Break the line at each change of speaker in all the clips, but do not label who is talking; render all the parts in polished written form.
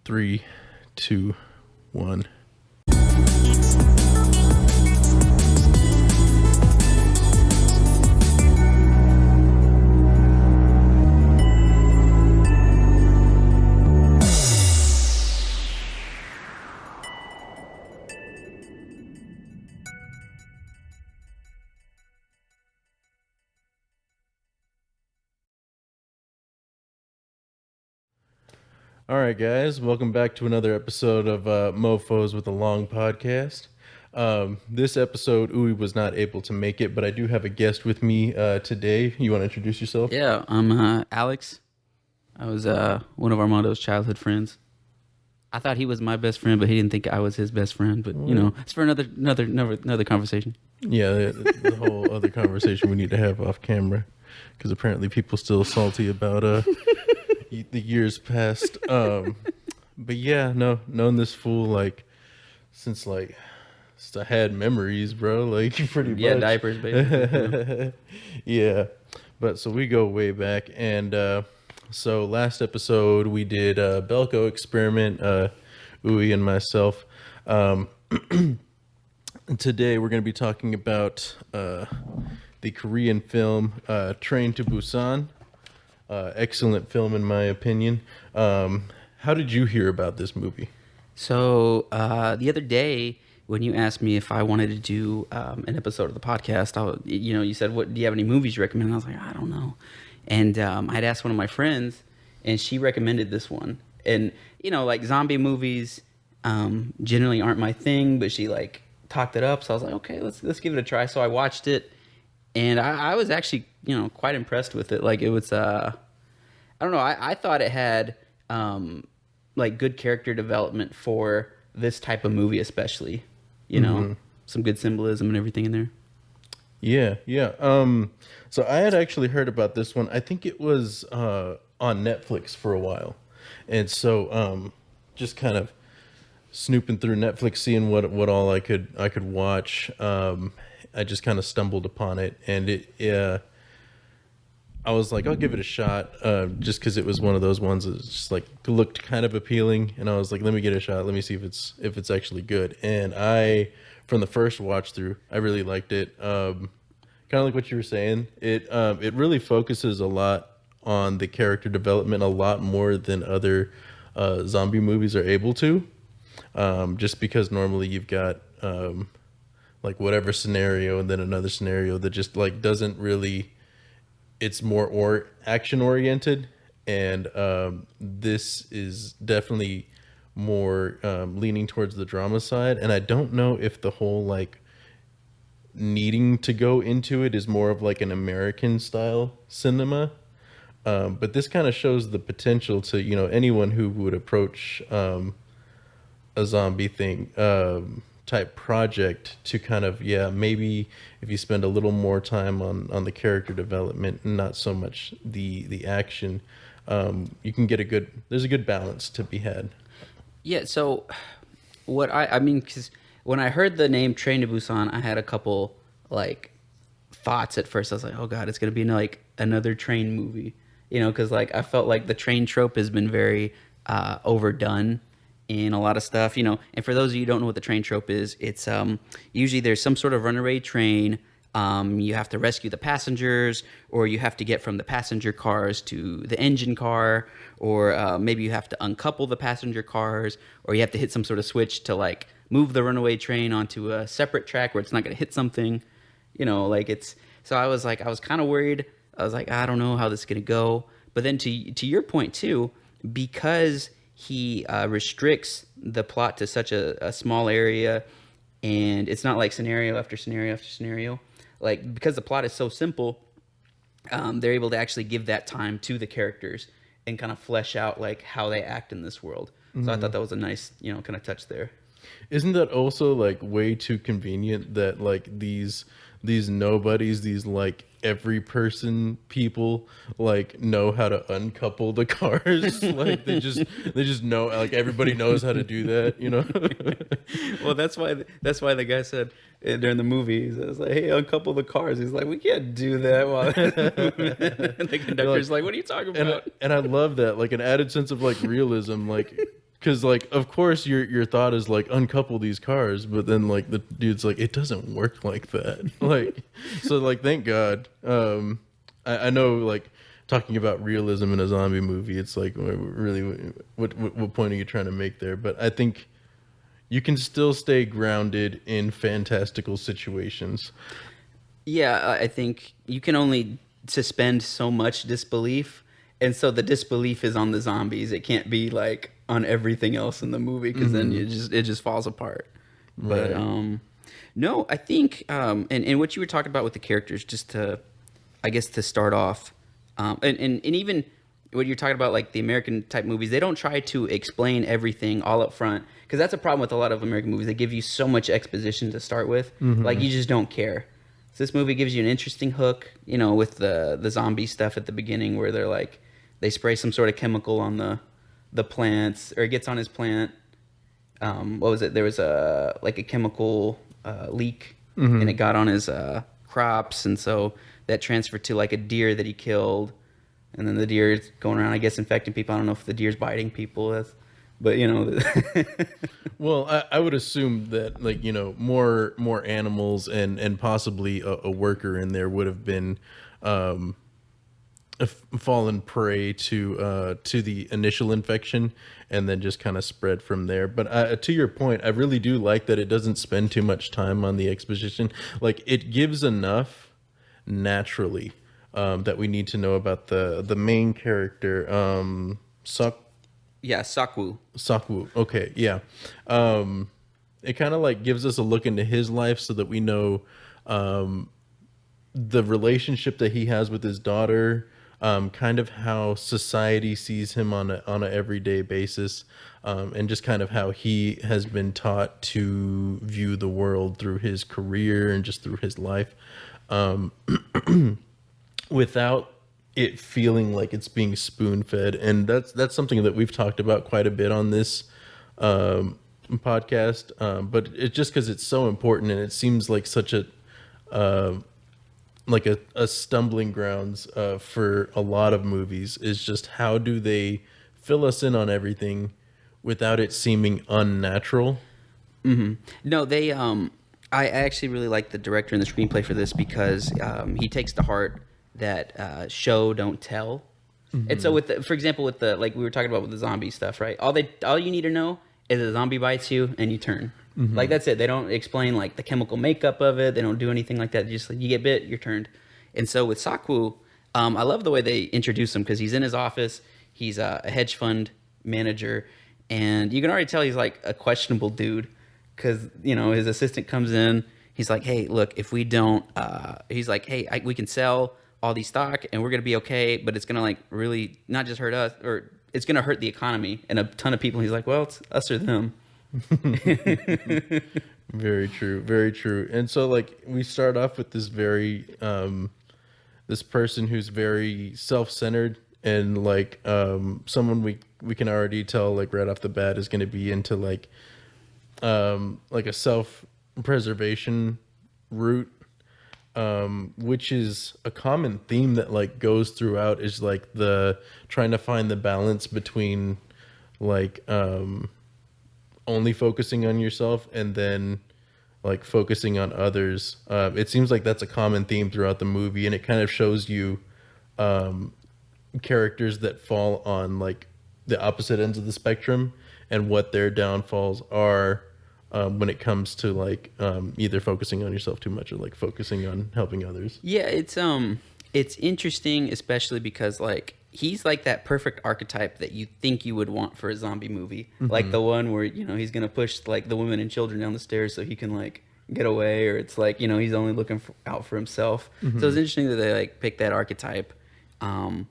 3, 2, 1. All right, guys, welcome back to another episode of Mofos with a Long Podcast. This episode, Uwe was not able to make it, but I do have a guest with me today. You want to introduce yourself?
Yeah, I'm Alex. I was one of Armando's childhood friends. I thought he was my best friend, but he didn't think I was his best friend. But you know, it's for another conversation.
Yeah, the whole other conversation we need to have off camera, because apparently people still salty about the years past. But yeah, known this fool since I had memories, bro. Like pretty much.
Yeah, diapers, basically.
Yeah, but so we go way back, and so last episode we did Belko experiment, Uwe and myself. Today we're going to be talking about the Korean film Train to Busan. Excellent film in my opinion. How did you hear about this movie?
So the other day, when you asked me if I wanted to do an episode of the podcast, you said, "What do you have any movies you recommend?" And I was like, "I don't know." And I'd asked one of my friends, and she recommended this one. And like zombie movies generally aren't my thing, but she talked it up, so I was like, "Okay, let's give it a try." So I watched it, and I was actually quite impressed with it. Like it was I don't know, I thought it had good character development for this type of movie, especially some good symbolism and everything in there.
Yeah. So I had actually heard about this one. I think it was on Netflix for a while, and so just kind of snooping through Netflix, seeing what all I could watch. I just kind of stumbled upon it, and I was like, I'll give it a shot, just because it was one of those ones that just looked kind of appealing, and I was like, let me get a shot, let me see if it's actually good. And from the first watch through, I really liked it. Kind of like what you were saying, it really focuses a lot on the character development, a lot more than other zombie movies are able to. Just because normally you've got whatever scenario and then another scenario that just doesn't really, it's more action oriented, and this is definitely more leaning towards the drama side. And I don't know if the whole needing to go into it is more of an American style cinema, but this kind of shows the potential to anyone who would approach a zombie thing type project to kind of maybe if you spend a little more time on the character development and not so much the action, you can get there's a good balance to be had.
Yeah, so what I mean, because when I heard the name Train to Busan, I had a couple thoughts at first. I was like, oh god, it's gonna be another train movie, because I felt like the train trope has been very overdone in a lot of stuff, and for those of you who don't know what the train trope is, it's usually there's some sort of runaway train. You have to rescue the passengers, or you have to get from the passenger cars to the engine car, or maybe you have to uncouple the passenger cars, or you have to hit some sort of switch to move the runaway train onto a separate track where it's not going to hit something, it's. So I was kind of worried. I was like, I don't know how this is going to go. But then to your point too, because he restricts the plot to such a small area, and it's not scenario after scenario after scenario. Because the plot is so simple, they're able to actually give that time to the characters and kind of flesh out how they act in this world. So I thought that was a nice kind of touch there.
Isn't that also way too convenient that these nobodies, these every person people know how to uncouple the cars? They just know, everybody knows how to do that,
Well, that's why the guy said during the movie, he was like, hey, uncouple the cars. He's like, we can't do that while and the conductor's like, what are you talking about?
And I love that, an added sense of realism. Because like, of course, your thought is like uncouple these cars, but then like the dude's like, it doesn't work like that. Like, so like, thank God. I know like talking about realism in a zombie movie, it's like really what point are you trying to make there? But I think you can still stay grounded in fantastical situations.
Yeah, I think you can only suspend so much disbelief, and so the disbelief is on the zombies. It can't be like on everything else in the movie because then it just falls apart. But
Right.
no, I think and what you were talking about with the characters, just to I guess to start off, and even what you're talking about, like the American type movies, they don't try to explain everything all up front because that's a problem with a lot of American movies. They give you so much exposition to start with, like you just don't care. So this movie gives you an interesting hook, with the zombie stuff at the beginning where they're like they spray some sort of chemical on the plants, or it gets on his plant. What was it? There was a chemical leak, and it got on his crops, and so that transferred to like a deer that he killed, and then the deer is going around, I guess, infecting people. I don't know if the deer's biting people, but
Well, I would assume that like more animals and possibly a worker in there would have been fallen prey to the initial infection and then just kind of spread from there. But to your point, I really do like that it doesn't spend too much time on the exposition. Like it gives enough naturally that we need to know about the main character,
yeah, Sakwu.
Sakwu. Okay, yeah. It kind of like gives us a look into his life so that we know the relationship that he has with his daughter, kind of how society sees him on a everyday basis, and just kind of how he has been taught to view the world through his career and just through his life, without it feeling like it's being spoon fed. And that's something that we've talked about quite a bit on this podcast. But it's just because it's so important and it seems like such a stumbling grounds for a lot of movies, is just how do they fill us in on everything without it seeming unnatural.
No, they. I actually really like the director and the screenplay for this because he takes to heart that show don't tell. And so for example, with the like we were talking about with the zombie stuff, right? All you need to know is a zombie bites you and you turn. Like that's it. They don't explain like the chemical makeup of it. They don't do anything like that. Just like you get bit, you're turned. And so with Sakwu, I love the way they introduce him because he's in his office. He's a hedge fund manager, and you can already tell he's like a questionable dude because his assistant comes in. He's like, "Hey, look, if we don't," he's like, "Hey, we can sell all these stock and we're gonna be okay, but it's gonna like really not just hurt us, or it's gonna hurt the economy and a ton of people." And he's like, "Well, it's us or them."
Very true, very true. And so like we start off with this very this person who's very self-centered and like someone we can already tell like right off the bat is going to be into like a self-preservation route, which is a common theme that like goes throughout, is like the trying to find the balance between like only focusing on yourself and then like focusing on others. It seems like that's a common theme throughout the movie, and it kind of shows you characters that fall on like the opposite ends of the spectrum and what their downfalls are, when it comes to like either focusing on yourself too much or like focusing on helping others.
Yeah, it's interesting, especially because like he's like that perfect archetype that you think you would want for a zombie movie, like the one where he's gonna push like the women and children down the stairs so he can like get away, or it's like he's only looking out for himself. So it's interesting that they like pick that archetype, and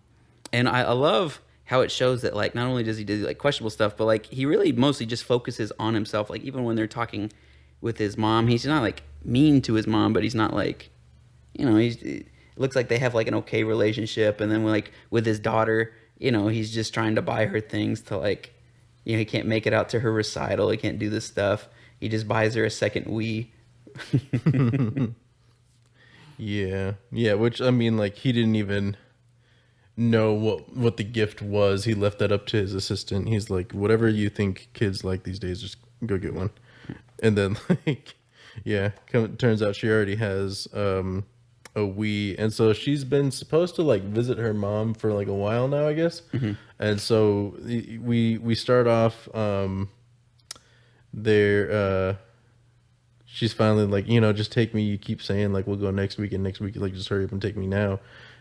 I love how it shows that like not only does he do like questionable stuff, but like he really mostly just focuses on himself. Like even when they're talking with his mom, he's not like mean to his mom, but he's not like it looks like they have like an okay relationship. And then like with his daughter, he's just trying to buy her things to like, he can't make it out to her recital. He can't do this stuff. He just buys her a second Wii.
Yeah. Which I mean, like he didn't even know what the gift was. He left that up to his assistant. He's like, whatever you think kids like these days, just go get one. And then like, yeah, turns out she already has a Wii, and so she's been supposed to like visit her mom for like a while now, I guess. And so we start off there. She's finally like, just take me. You keep saying like we'll go next week and next week, like just hurry up and take me now.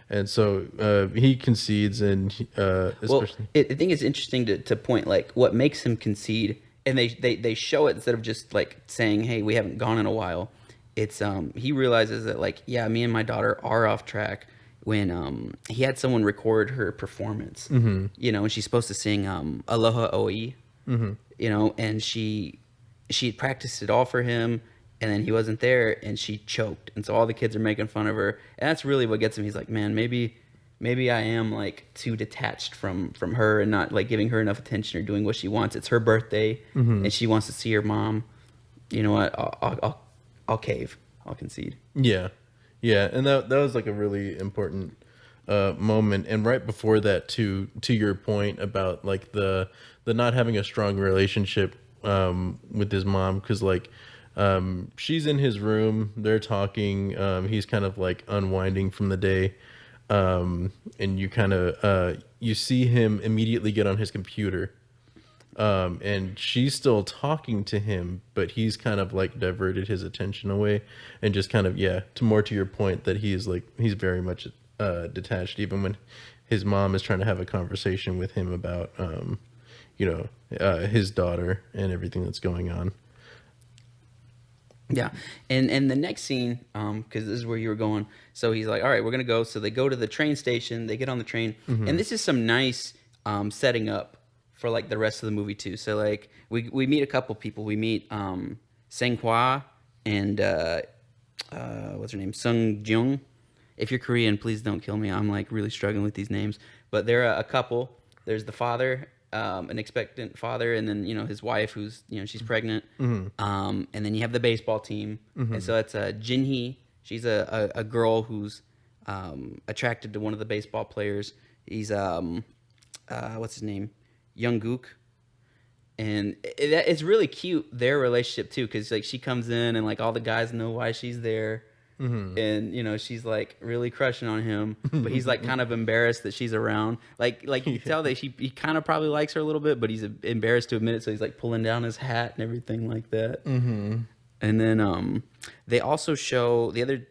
And so he concedes, and especially,
I think it's interesting to point like what makes him concede, and they show it instead of just like saying, "Hey, we haven't gone in a while." It's he realizes that like, yeah, me and my daughter are off track when he had someone record her performance, and she's supposed to sing Aloha Oi, and she had practiced it all for him, and then he wasn't there, and she choked, and so all the kids are making fun of her, and that's really what gets him. He's like, man, maybe I am like too detached from her and not like giving her enough attention or doing what she wants. It's her birthday, and she wants to see her mom. You know what? I'll cave. I'll concede.
yeah, and that was like a really important moment. And right before that, to your point about like the not having a strong relationship with his mom, because like she's in his room, they're talking, he's kind of like unwinding from the day, and you kind of you see him immediately get on his computer, and she's still talking to him, but he's kind of like diverted his attention away, and just kind of, to your point, that he's very much detached, even when his mom is trying to have a conversation with him about his daughter and everything that's going on.
Yeah, and the next scene, because this is where you were going. So he's like, "All right, we're gonna go." So they go to the train station. They get on the train, and this is some nice setting up for like the rest of the movie too. So like we meet a couple people. We meet Sang Hwa and what's her name, Sung Jung. If you're Korean, please don't kill me. I'm like really struggling with these names. But they're a couple. There's the father, an expectant father, and then his wife, who's she's pregnant. And then you have the baseball team, and so it's Jinhee. She's a girl who's attracted to one of the baseball players. He's what's his name, Younggook. And it's really cute, their relationship too, because like she comes in and like all the guys know why she's there. And she's like really crushing on him, but he's like kind of embarrassed that she's around. Like you can tell that he kind of probably likes her a little bit, but he's embarrassed to admit it, so he's like pulling down his hat and everything like that. And then they also show the other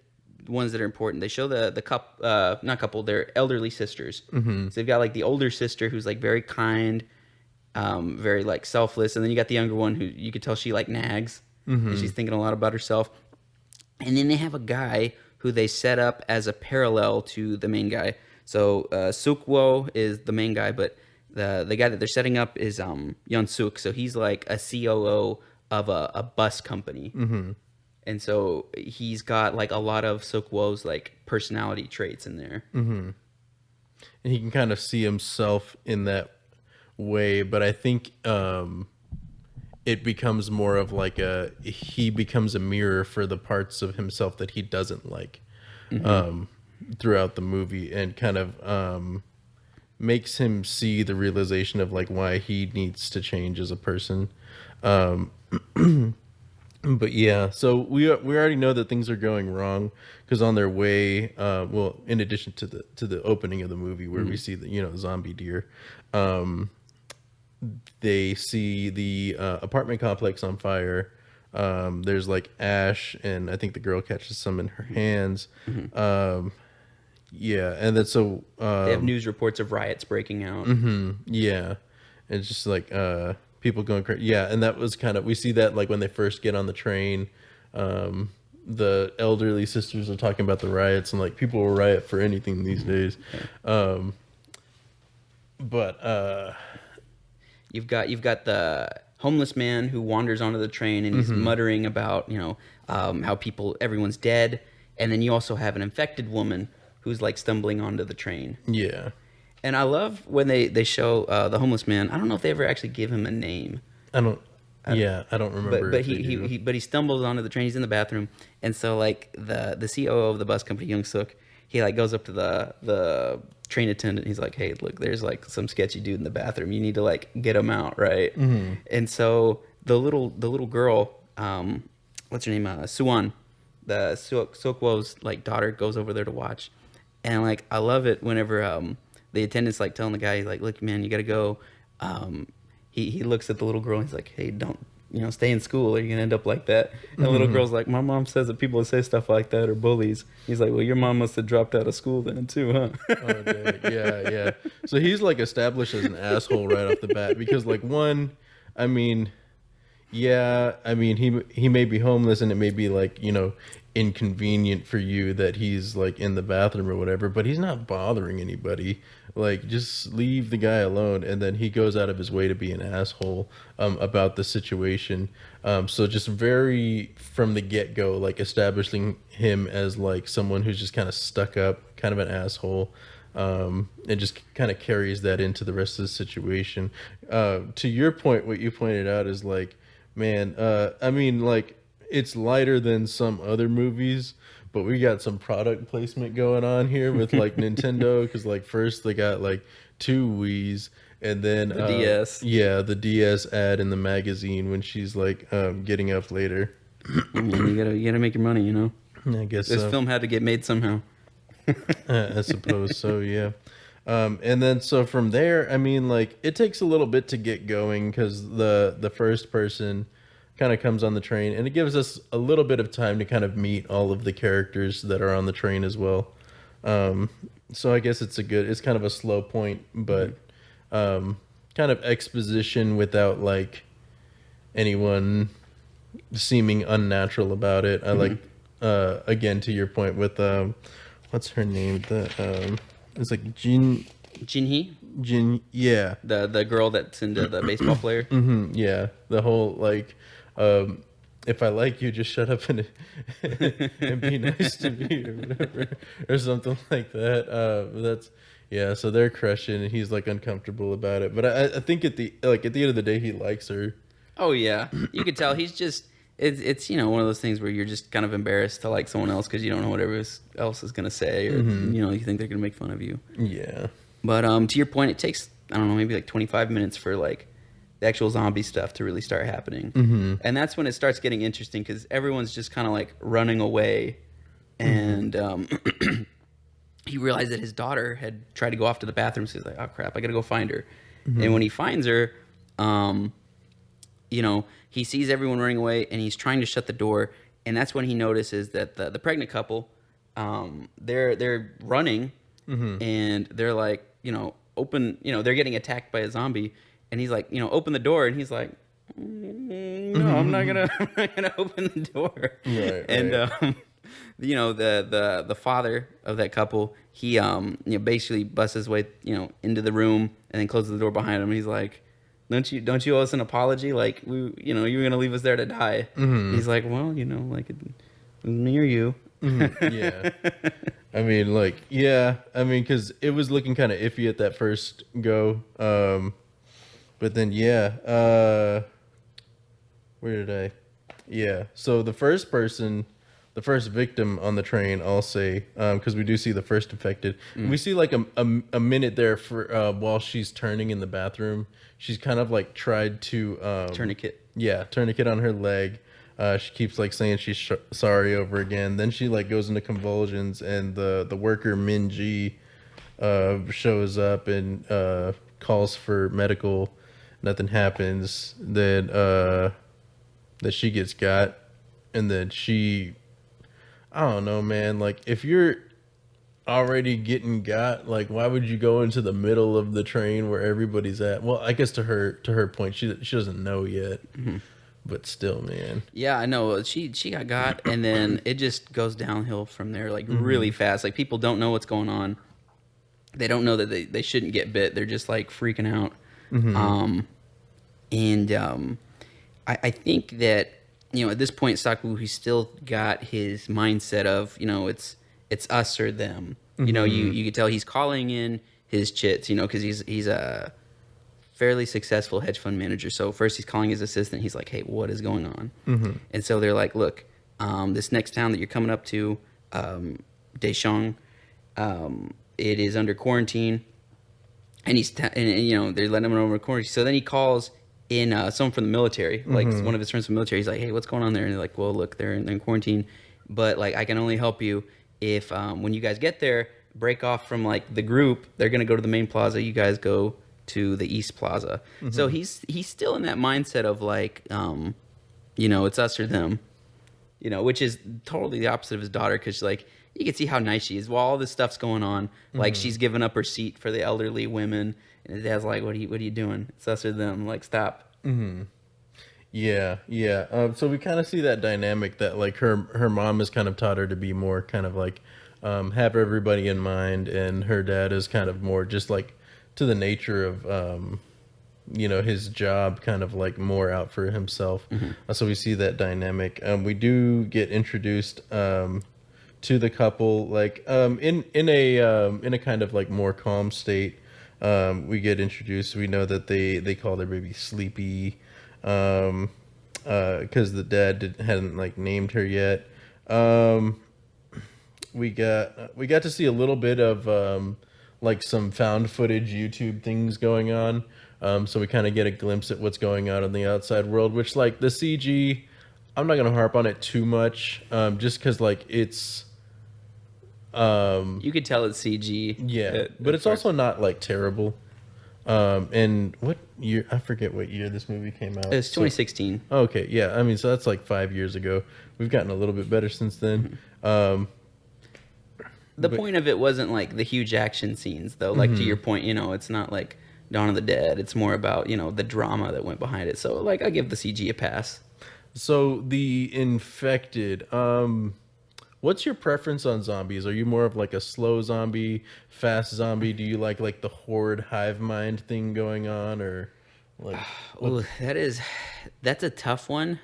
ones that are important. They show the not couple, they're elderly sisters. So they've got like the older sister who's like very kind, very like selfless, and then you got the younger one who you could tell she like nags, and she's thinking a lot about herself. And then they have a guy who they set up as a parallel to the main guy. So Sukwo is the main guy, but the guy that they're setting up is Yeon Suk. So he's like a COO of a bus company. And so he's got like a lot of Sukwo's like personality traits in there.
And he can kind of see himself in that way, but I think it becomes more of like he becomes a mirror for the parts of himself that he doesn't like throughout the movie, and kind of makes him see the realization of like why he needs to change as a person. But yeah, so we already know that things are going wrong, because on their way, well, in addition to the opening of the movie where we see the zombie deer, they see the apartment complex on fire. There's like ash, and I think the girl catches some in her hands. Yeah, and then so
they have news reports of riots breaking out.
Yeah, and it's just like people going crazy. Yeah, and that was kind of, we see that like when they first get on the train. The elderly sisters are talking about the riots, and like people will riot for anything these days. But
you've got the homeless man who wanders onto the train, and he's muttering about how everyone's dead, and then you also have an infected woman who's like stumbling onto the train.
Yeah,
and I love when they show the homeless man. I don't know if they ever actually give him a name.
I don't remember.
But he stumbles onto the train. He's in the bathroom, and so like the COO of the bus company, Young Suk, he like goes up to the train attendant. He's like, hey, look, there's like some sketchy dude in the bathroom. You need to like get him out, right? And so the little girl, what's her name? Suwon, the Sokwo's like daughter, goes over there to watch, and like I love it whenever the attendant's like telling the guy, like, look, man, you gotta go. He looks at the little girl and he's like, hey, don't, stay in school or you're gonna end up like that. And the little girl's like, my mom says that people who say stuff like that are bullies. He's like, well, your mom must have dropped out of school then too, huh?
Oh, dang. Yeah. So he's like established as an asshole right off the bat because like I mean, he may be homeless and it may be like, inconvenient for you that he's like in the bathroom or whatever, but he's not bothering anybody. Like, just leave the guy alone. And then he goes out of his way to be an asshole about the situation. So just very from the get-go, like establishing him as like someone who's just kind of stuck up, kind of an asshole. And just kind of carries that into the rest of the situation. To your point, what you pointed out is like, man, I mean, like, it's lighter than some other movies, but we got some product placement going on here with like Nintendo, because like first they got like 2 Wiis, and then
The DS.
Yeah, the DS ad in the magazine when she's like getting up later.
I mean, you gotta make your money,
I guess
This
so.
film had to get made somehow.
I suppose so, yeah. And then so from there, I mean, like, it takes a little bit to get going because the first person kind of comes on the train, and it gives us a little bit of time to kind of meet all of the characters that are on the train as well. So I guess it's kind of a slow point, but kind of exposition without like anyone seeming unnatural about it. I like, again, to your point with what's her name? It's like
Jinhee,
yeah.
the girl that's into the baseball player.
Yeah, the whole like, if I like you, just shut up and and be nice to me or whatever, or something like that. So they're crushing, and he's like uncomfortable about it. But I think at the end of the day, he likes her.
Oh yeah, you could tell he's just it's one of those things where you're just kind of embarrassed to like someone else because you don't know what everyone else is gonna say, or you think they're gonna make fun of you.
Yeah.
But to your point, it takes, I don't know, maybe like 25 minutes for like the actual zombie stuff to really start happening. And that's when it starts getting interesting because everyone's just kind of like running away. And he realized that his daughter had tried to go off to the bathroom. So he's like, oh crap, I gotta go find her. And when he finds her, he sees everyone running away and he's trying to shut the door. And that's when he notices that the pregnant couple, they're running and they're like, open, they're getting attacked by a zombie, and he's like, open the door, and he's like, no, I'm not gonna open the door.
Right.
And the father of that couple, he basically busts his way into the room and then closes the door behind him. And he's like, don't you owe us an apology? Like, you were gonna leave us there to die. He's like, well, like it was me or you.
Yeah. I mean, like, yeah. I mean, because it was looking kind of iffy at that first go. But then, yeah. Where did I? Yeah. So the first victim on the train, I'll say, because we do see the first affected. We see like a minute there for while she's turning in the bathroom. She's kind of like tried to
Tourniquet.
Yeah, tourniquet on her leg. She keeps like saying she's sorry over again. Then she like goes into convulsions, and the worker Min Ji shows up and calls for medical. Nothing happens. Then that she gets got, and then I don't know, man. Like, if you're already getting got, like, why would you go into the middle of the train where everybody's at? Well, I guess to her point, she doesn't know yet. But still, man.
Yeah, I know. She got, and then it just goes downhill from there, like really fast. Like, people don't know what's going on. They don't know that they shouldn't get bit. They're just like freaking out. I think that at this point, Saku, he's still got his mindset of it's us or them. You can tell he's calling in his chits. Because he's a fairly successful hedge fund manager. So first he's calling his assistant. He's like, hey, what is going on? And so they're like, look, this next town that you're coming up to, Daeshong, it is under quarantine, and they're letting him know over quarantine. So then he calls in someone from the military, like one of his friends from the military. He's like, "Hey, what's going on there?" And they're like, "Well, look, they're in quarantine, but like I can only help you if when you guys get there, break off from like the group. They're gonna go to the main plaza. You guys go to the East Plaza." So he's still in that mindset of like, it's us or them, which is totally the opposite of his daughter, because like you can see how nice she is while all this stuff's going on. Like she's giving up her seat for the elderly women, and his dad's like, "What are you doing? It's us or them. Like stop."
Yeah, yeah. So we kind of see that dynamic that like her mom has kind of taught her to be more kind of like have everybody in mind, and her dad is kind of more just like to the nature of his job, kind of like more out for himself. So we see that dynamic. We do get introduced to the couple like in a kind of like more calm state. We get introduced. We know that they call their baby Sleepy because the dad hadn't like named her yet. We got to see a little bit of like some found footage YouTube things going on. So we kind of get a glimpse at what's going on in the outside world, which like the CG, I'm not gonna harp on it too much, just because like it's
You could tell it's CG.
yeah, but it's also not like terrible. And what year? I forget what year this movie came out.
It's 2016.
So, okay, yeah. I mean, so that's like 5 years ago. We've gotten a little bit better since then.
The point of it wasn't like the huge action scenes, though. Like to your point, it's not like Dawn of the Dead. It's more about the drama that went behind it. So like I give the CG a pass.
So the Infected. What's your preference on zombies? Are you more of like a slow zombie, fast zombie? Do you like the horde hive mind thing going on, or like?
Oh, that's a tough one.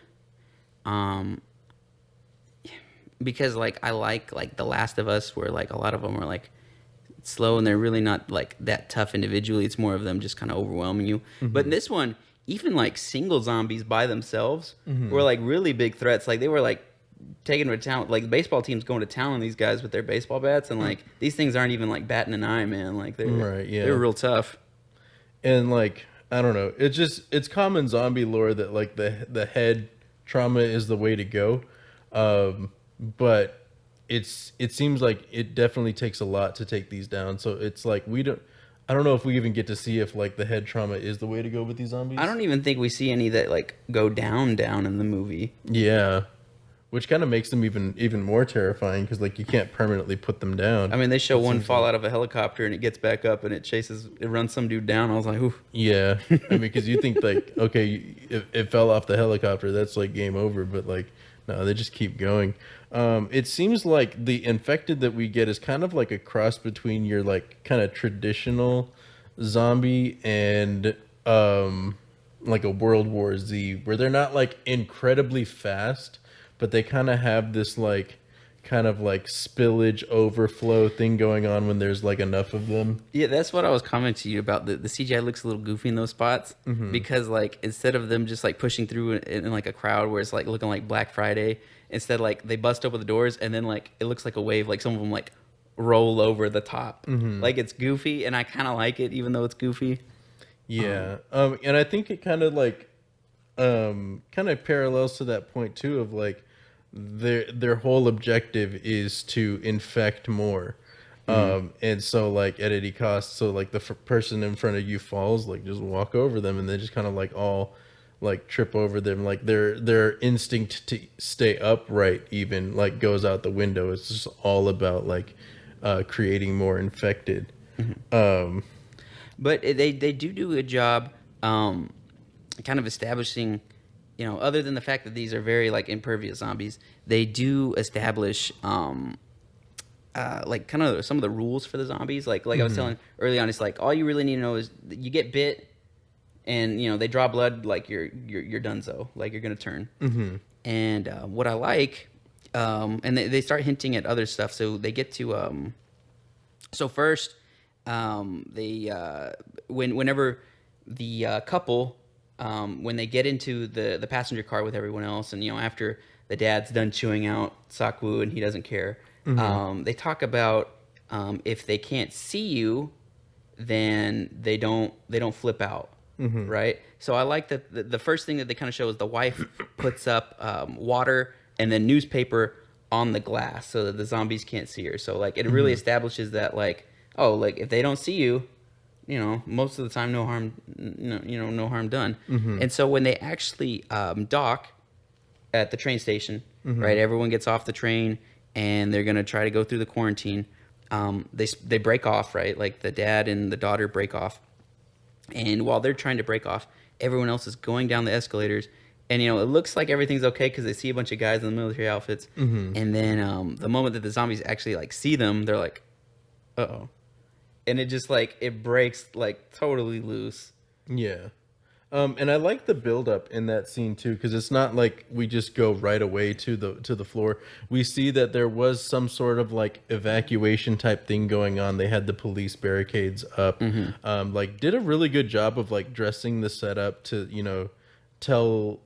Because like I like The Last of Us, where like a lot of them are like slow and they're really not like that tough individually. It's more of them just kind of overwhelming you. But in this one, even like single zombies by themselves were like really big threats. Like they were like taking to town, like the baseball team's going to town on these guys with their baseball bats, and like these things aren't even like batting an eye, man. Like they're real tough.
And like I don't know, it's common zombie lore that like the head trauma is the way to go, but it seems like it definitely takes a lot to take these down. So it's like I don't know if we even get to see if like the head trauma is the way to go with these zombies.
I don't even think we see any that like go down in the movie.
Yeah. Which kind of makes them even more terrifying, because like you can't permanently put them down.
I mean, they show one fall out of a helicopter and it gets back up and it runs some dude down. I was like, ooh.
Yeah, I mean, because you think like, okay, if it fell off the helicopter, that's like game over. But like, no, they just keep going. It seems like the Infected that we get is kind of like a cross between your like kind of traditional zombie and like a World War Z, where they're not like incredibly fast, but they kind of have this like kind of like spillage overflow thing going on when there's like enough of them.
Yeah, that's what I was commenting to you about. The CGI looks a little goofy in those spots because like instead of them just like pushing through in like a crowd where it's like looking like Black Friday, instead like they bust open the doors and then like it looks like a wave, like some of them like roll over the top. Like it's goofy, and I kind of like it even though it's goofy.
Yeah. And I think it kind of like kind of parallels to that point too of like their whole objective is to infect more. And so like at any cost, so like the person in front of you falls, like just walk over them, and they just kind of like all like trip over them. Like their instinct to stay upright even like goes out the window. It's just all about like creating more infected.
But they do a good job kind of establishing, other than the fact that these are very like impervious zombies, they do establish like kind of some of the rules for the zombies. Like I was telling early on, it's like all you really need to know is you get bit, and they draw blood, like you're donezo, like you're gonna turn. And what I like, and they start hinting at other stuff. So they get to so first they whenever the couple. When they get into the passenger car with everyone else, and after the dad's done chewing out Sakwu and he doesn't care, they talk about if they can't see you, then they don't flip out, right? So I like that the first thing that they kind of show is the wife puts up water and then newspaper on the glass so that the zombies can't see her. So like it really establishes that like, oh, like if they don't see you, you know, most of the time no harm, no harm done. And so when they actually dock at the train station, right, everyone gets off the train and they're gonna try to go through the quarantine. They break off, right? Like the dad and the daughter break off, and while they're trying to break off, everyone else is going down the escalators. And, you know, it looks like everything's okay because they see a bunch of guys in the military outfits. And then the moment that the zombies actually, like, see them, they're like, uh-oh. And it just, like, it breaks, like, totally loose.
Yeah. And I like the build up in that scene too, because it's not like we just go right away to the floor. We see that there was some sort of like evacuation type thing going on. They had the police barricades up. Like did a really good job of like dressing the setup to, you know, tell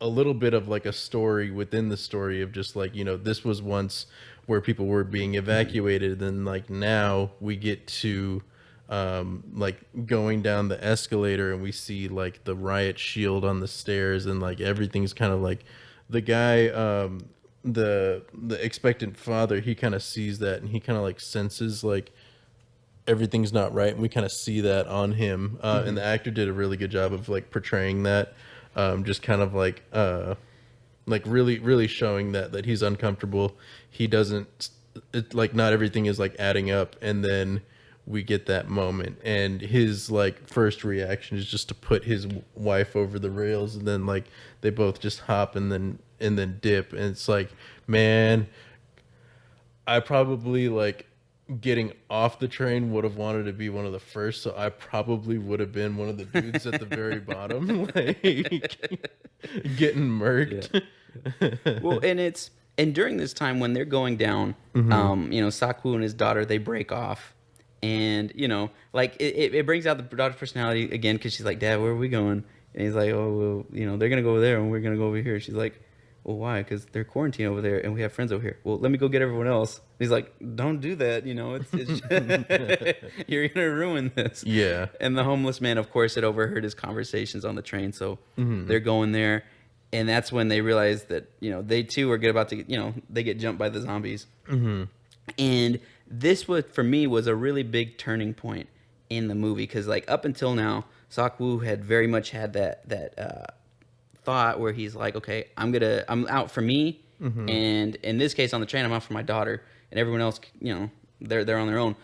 a little bit of like a story within the story of just like, you know, this was once where people were being evacuated, and like now we get to like going down the escalator and we see like the riot shield on the stairs, and like everything's kind of like the guy, the expectant father, he kind of sees that and he kind of like senses like everything's not right, and we kind of see that on him. And the actor did a really good job of like portraying that, just kind of like really showing that he's uncomfortable. He doesn't, like not everything is like adding up, and then we get that moment, and his like first reaction is just to put his wife over the rails, and then like they both just hop and then dip, and it's like, man, I probably like getting off the train would have wanted to be one of the first, so I probably would have been one of the dudes at the very bottom, like getting murked.
Yeah. Well, and during this time when they're going down, you know, Sakwu and his daughter, they break off. And, you know, like, it brings out the daughter's personality again, because she's like, Dad, where are we going? And he's like, oh, well, you know, they're going to go over there, and we're going to go over here. She's like, well, why? Because they're quarantined over there, and we have friends over here. Well, let me go get everyone else. And he's like, don't do that, you know, it's you're going to ruin this.
Yeah.
And the homeless man, of course, had overheard his conversations on the train, so they're going there. And that's when they realize that, you know, they too are about to get, you know, they get jumped by the zombies. And this was, for me, was a really big turning point in the movie, because like up until now, Sakwu had very much had that thought where he's like, okay, I'm out for me, and in this case on the train, I'm out for my daughter, and everyone else, you know, they're on their own.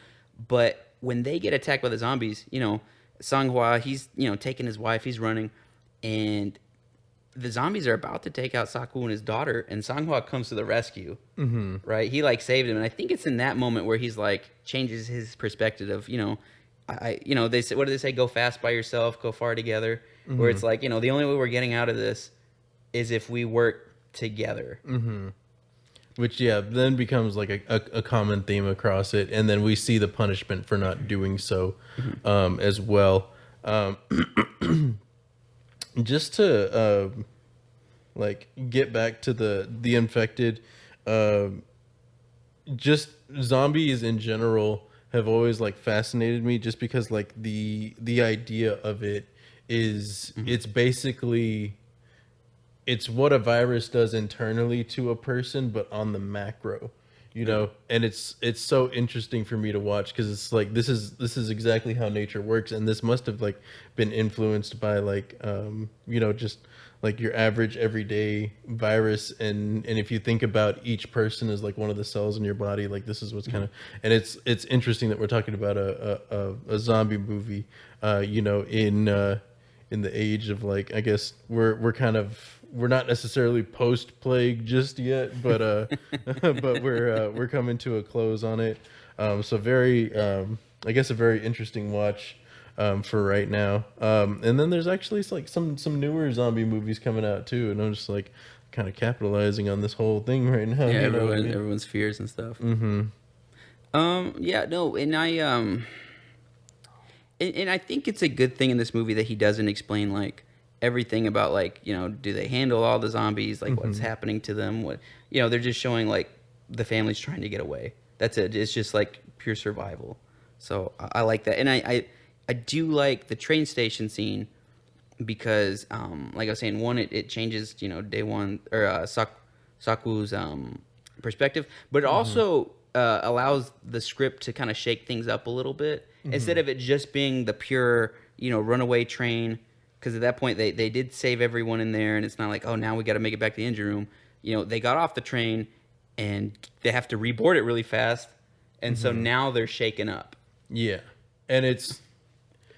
But when they get attacked by the zombies, you know, Sanghua, he's, you know, taking his wife, he's running, and the zombies are about to take out Sakwu and his daughter, and Sanghua comes to the rescue. Right? He like saved him, and I think it's in that moment where he's like changes his perspective of, you know, you know, they say, what do they say? Go fast by yourself, go far together. Where it's like, you know, the only way we're getting out of this is if we work together.
Which, yeah, then becomes like a common theme across it, and then we see the punishment for not doing so, as well. Just to like get back to the infected, just zombies in general have always like fascinated me, just because like the idea of it is it's basically, it's what a virus does internally to a person, but on the macro, you know. And it's so interesting for me to watch, because it's like this is exactly how nature works, and this must have like been influenced by like you know, just like your average everyday virus, and if you think about each person as like one of the cells in your body, like this is what's kind of, and it's interesting that we're talking about a zombie movie, you know, in the age of like, I guess we're not necessarily post plague just yet, but but we're coming to a close on it. So very, I guess a very interesting watch for right now. And then there's actually like some newer zombie movies coming out too, and I'm just like kind of capitalizing on this whole thing right now.
Yeah,
you know what I mean?
everyone's fears and stuff. Yeah, no, and I think it's a good thing in this movie that he doesn't explain like everything about like, you know, do they handle all the zombies, like what's happening to them, what, you know, they're just showing like the family's trying to get away. That's it. It's just like pure survival. So I like that, and I do like the train station scene because, like I was saying, one, it changes, day one, or Saku's perspective, but it also allows the script to kind of shake things up a little bit instead of it just being the pure, runaway train. Because at that point, they did save everyone in there, and it's not like, oh, now we got to make it back to the engine room. They got off the train, and they have to reboard it really fast, and so now they're shaken up.
Yeah, and it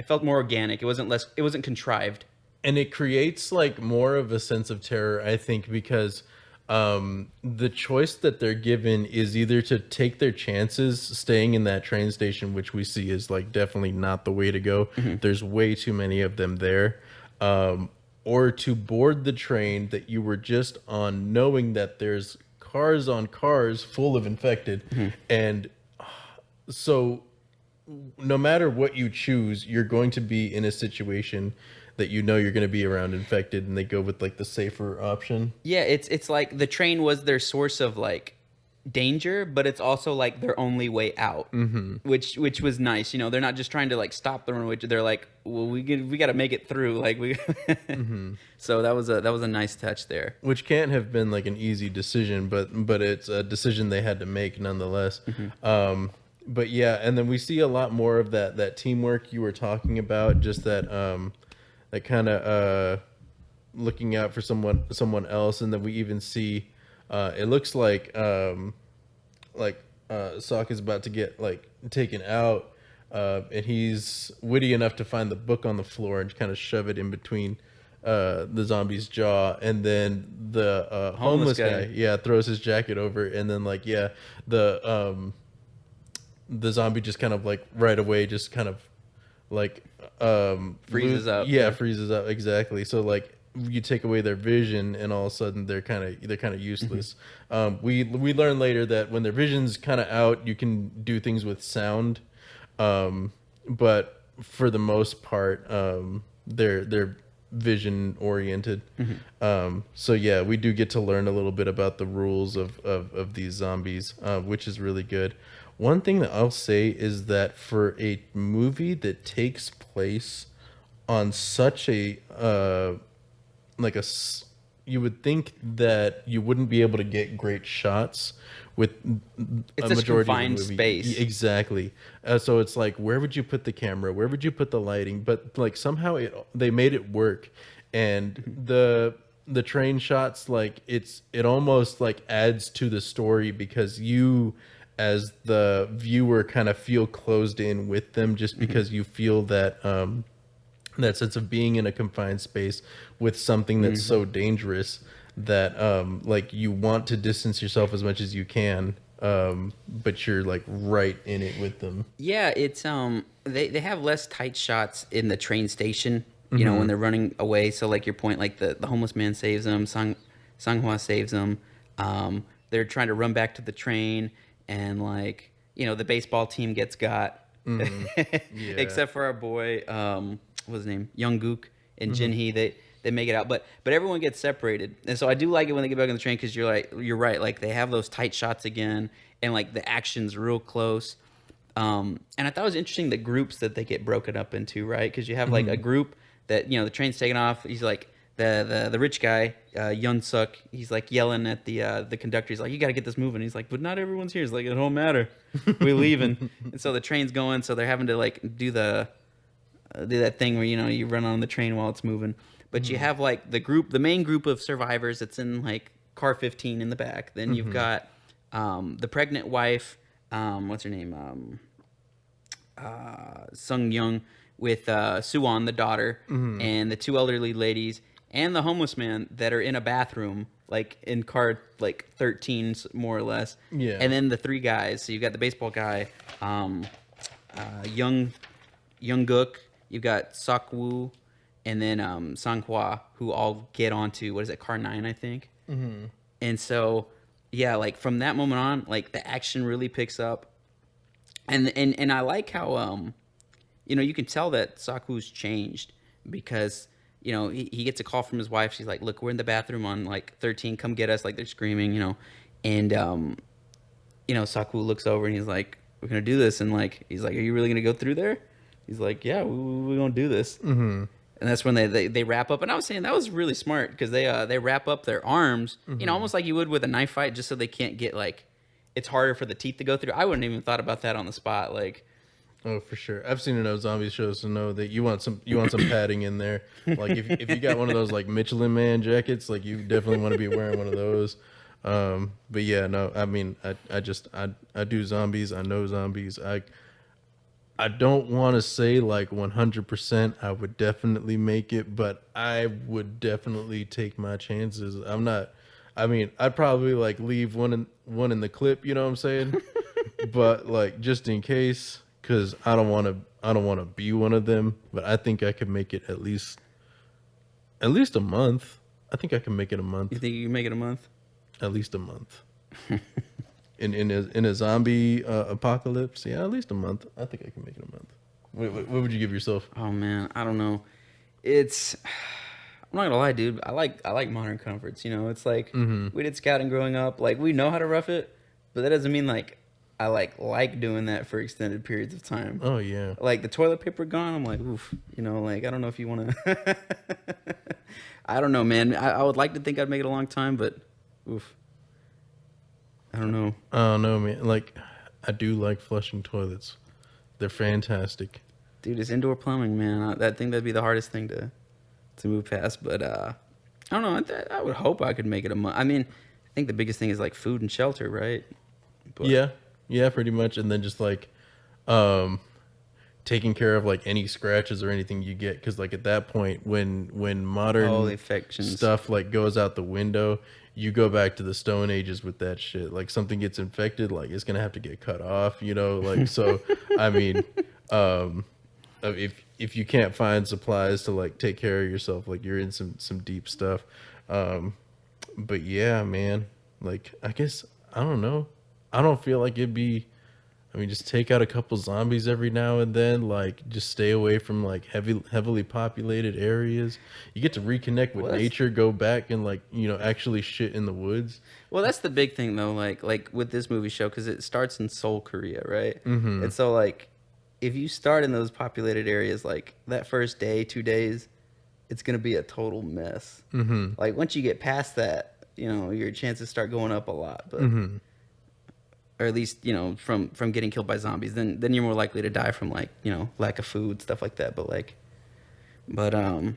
felt more organic. It wasn't contrived.
And it creates like more of a sense of terror, I think, because the choice that they're given is either to take their chances staying in that train station, which we see is like definitely not the way to go. There's way too many of them there. Or to board the train that you were just on, knowing that there's cars on cars full of infected. And so no matter what you choose, you're going to be in a situation that you're going to be around infected, and they go with like the safer option.
Yeah, it's like the train was their source of like danger, but it's also like their only way out, which was nice. They're not just trying to like stop the runaway. They're like, well, we got to make it through. Like we, so that was a nice touch there.
Which can't have been like an easy decision, but it's a decision they had to make nonetheless. But yeah, and then we see a lot more of that teamwork you were talking about, just that that kind of looking out for someone else, and then we even see it looks like Sokka is about to get like taken out, and he's witty enough to find the book on the floor and kind of shove it in between the zombie's jaw, and then the homeless guy throws his jacket over, and then the zombie just kind of like right away just kind of like
freezes up.
Freezes up, exactly. So like you take away their vision, and all of a sudden they're kind of useless. We learn later that when their vision's kind of out, you can do things with sound, but for the most part, they're vision oriented. So yeah, we do get to learn a little bit about the rules of these zombies, which is really good. One thing that I'll say is that for a movie that takes place on such a you would think that you wouldn't be able to get great shots with
it's a majority confined of the movie. Space.
Exactly. So it's like, where would you put the camera? Where would you put the lighting? But like somehow they made it work, and the train shots, like it almost like adds to the story, because you as the viewer kind of feel closed in with them, just because you feel that that sense of being in a confined space with something that's so dangerous that like you want to distance yourself as much as you can, but you're like right in it with them.
Yeah, it's they have less tight shots in the train station, when they're running away. So like your point, like the homeless man saves them, Sanghua saves them. They're trying to run back to the train, and like the baseball team gets got, except for our boy, what's his name, Younggook and Jinhee. They make it out, but everyone gets separated, and so I do like it when they get back on the train, because you're right, like they have those tight shots again, and like the action's real close. And I thought it was interesting the groups that they get broken up into, right? Because you have like a group that the train's taking off. He's like the rich guy, Yun Suk. He's like yelling at the conductor. He's like, "You got to get this moving." He's like, "But not everyone's here." He's like, "It don't matter, we're leaving." And so the train's going, so they're having to like do that thing where you run on the train while it's moving. But you have like the main group of survivors that's in like car 15 in the back. Then you've got the pregnant wife, what's her name, Sung Young, with Suwon, the daughter, and the two elderly ladies, and the homeless man that are in a bathroom, like in car like 13, more or less. Yeah. And then the three guys. So you've got the baseball guy, Younggook. You've got Sokwu, and then Sanghua, who all get onto, what is it, car 9, I think. And so, yeah, like from that moment on, like the action really picks up, and I like how you can tell that Saku's changed, because he gets a call from his wife. She's like, "Look, we're in the bathroom on like 13. Come get us!" Like they're screaming, and Saku looks over and he's like, we're gonna do this, and like he's like, are you really gonna go through there? He's like, yeah, we're gonna do this.
Mm-hmm.
And that's when they wrap up. And I was saying that was really smart because they wrap up their arms, almost like you would with a knife fight, just so they can't get like, it's harder for the teeth to go through. I wouldn't even thought about that on the spot. Like,
Oh, for sure. I've seen enough zombie shows to know that you want some padding in there. Like if you got one of those like Michelin Man jackets, like you definitely want to be wearing one of those. But yeah, no, I mean, I do zombies. I know zombies. I don't want to say like 100% I would definitely make it, but I would definitely take my chances. I'd probably like leave one in the clip, you know what I'm saying? But like just in case, cuz I don't want to be one of them, but I think I could make it at least a month. I think I can make it a month.
you think you can make it a month?
At least a month. In a zombie apocalypse, yeah, at least a month. I think I can make it a month. What would you give yourself?
Oh man, I don't know. I'm not gonna lie, dude. I like modern comforts. It's like we did scouting growing up. Like we know how to rough it, but that doesn't mean like I like doing that for extended periods of time.
Oh yeah.
Like the toilet paper gone, I'm like, oof. Like I don't know if you want to. I don't know, man. I would like to think I'd make it a long time, but oof. I don't know.
I don't know, man. Like, I do like flushing toilets. They're fantastic.
Dude, it's indoor plumbing, man. I think that'd be the hardest thing to move past. But I don't know. I would hope I could make it a month. I mean, I think the biggest thing is like food and shelter, right? But,
Yeah, pretty much. And then just like, taking care of like any scratches or anything you get, because like at that point, when modern
infections
stuff like goes out the window, you go back to the Stone Ages with that shit. Like something gets infected, like it's gonna have to get cut off, like so. I mean, if you can't find supplies to like take care of yourself, like you're in some deep stuff. But yeah, man, like I guess I don't know. I don't feel like it'd be. I mean, just take out a couple zombies every now and then. Like, just stay away from like heavily populated areas. You get to reconnect with nature, go back and like actually shit in the woods.
Well, that's the big thing though. Like with this movie show, because it starts in Seoul, Korea, right? Mm-hmm. And so like, if you start in those populated areas, like that first day, 2 days, it's gonna be a total mess. Mm-hmm. Like once you get past that, your chances start going up a lot. But. Mm-hmm. Or at least from getting killed by zombies, then you're more likely to die from like lack of food, stuff like that. But oh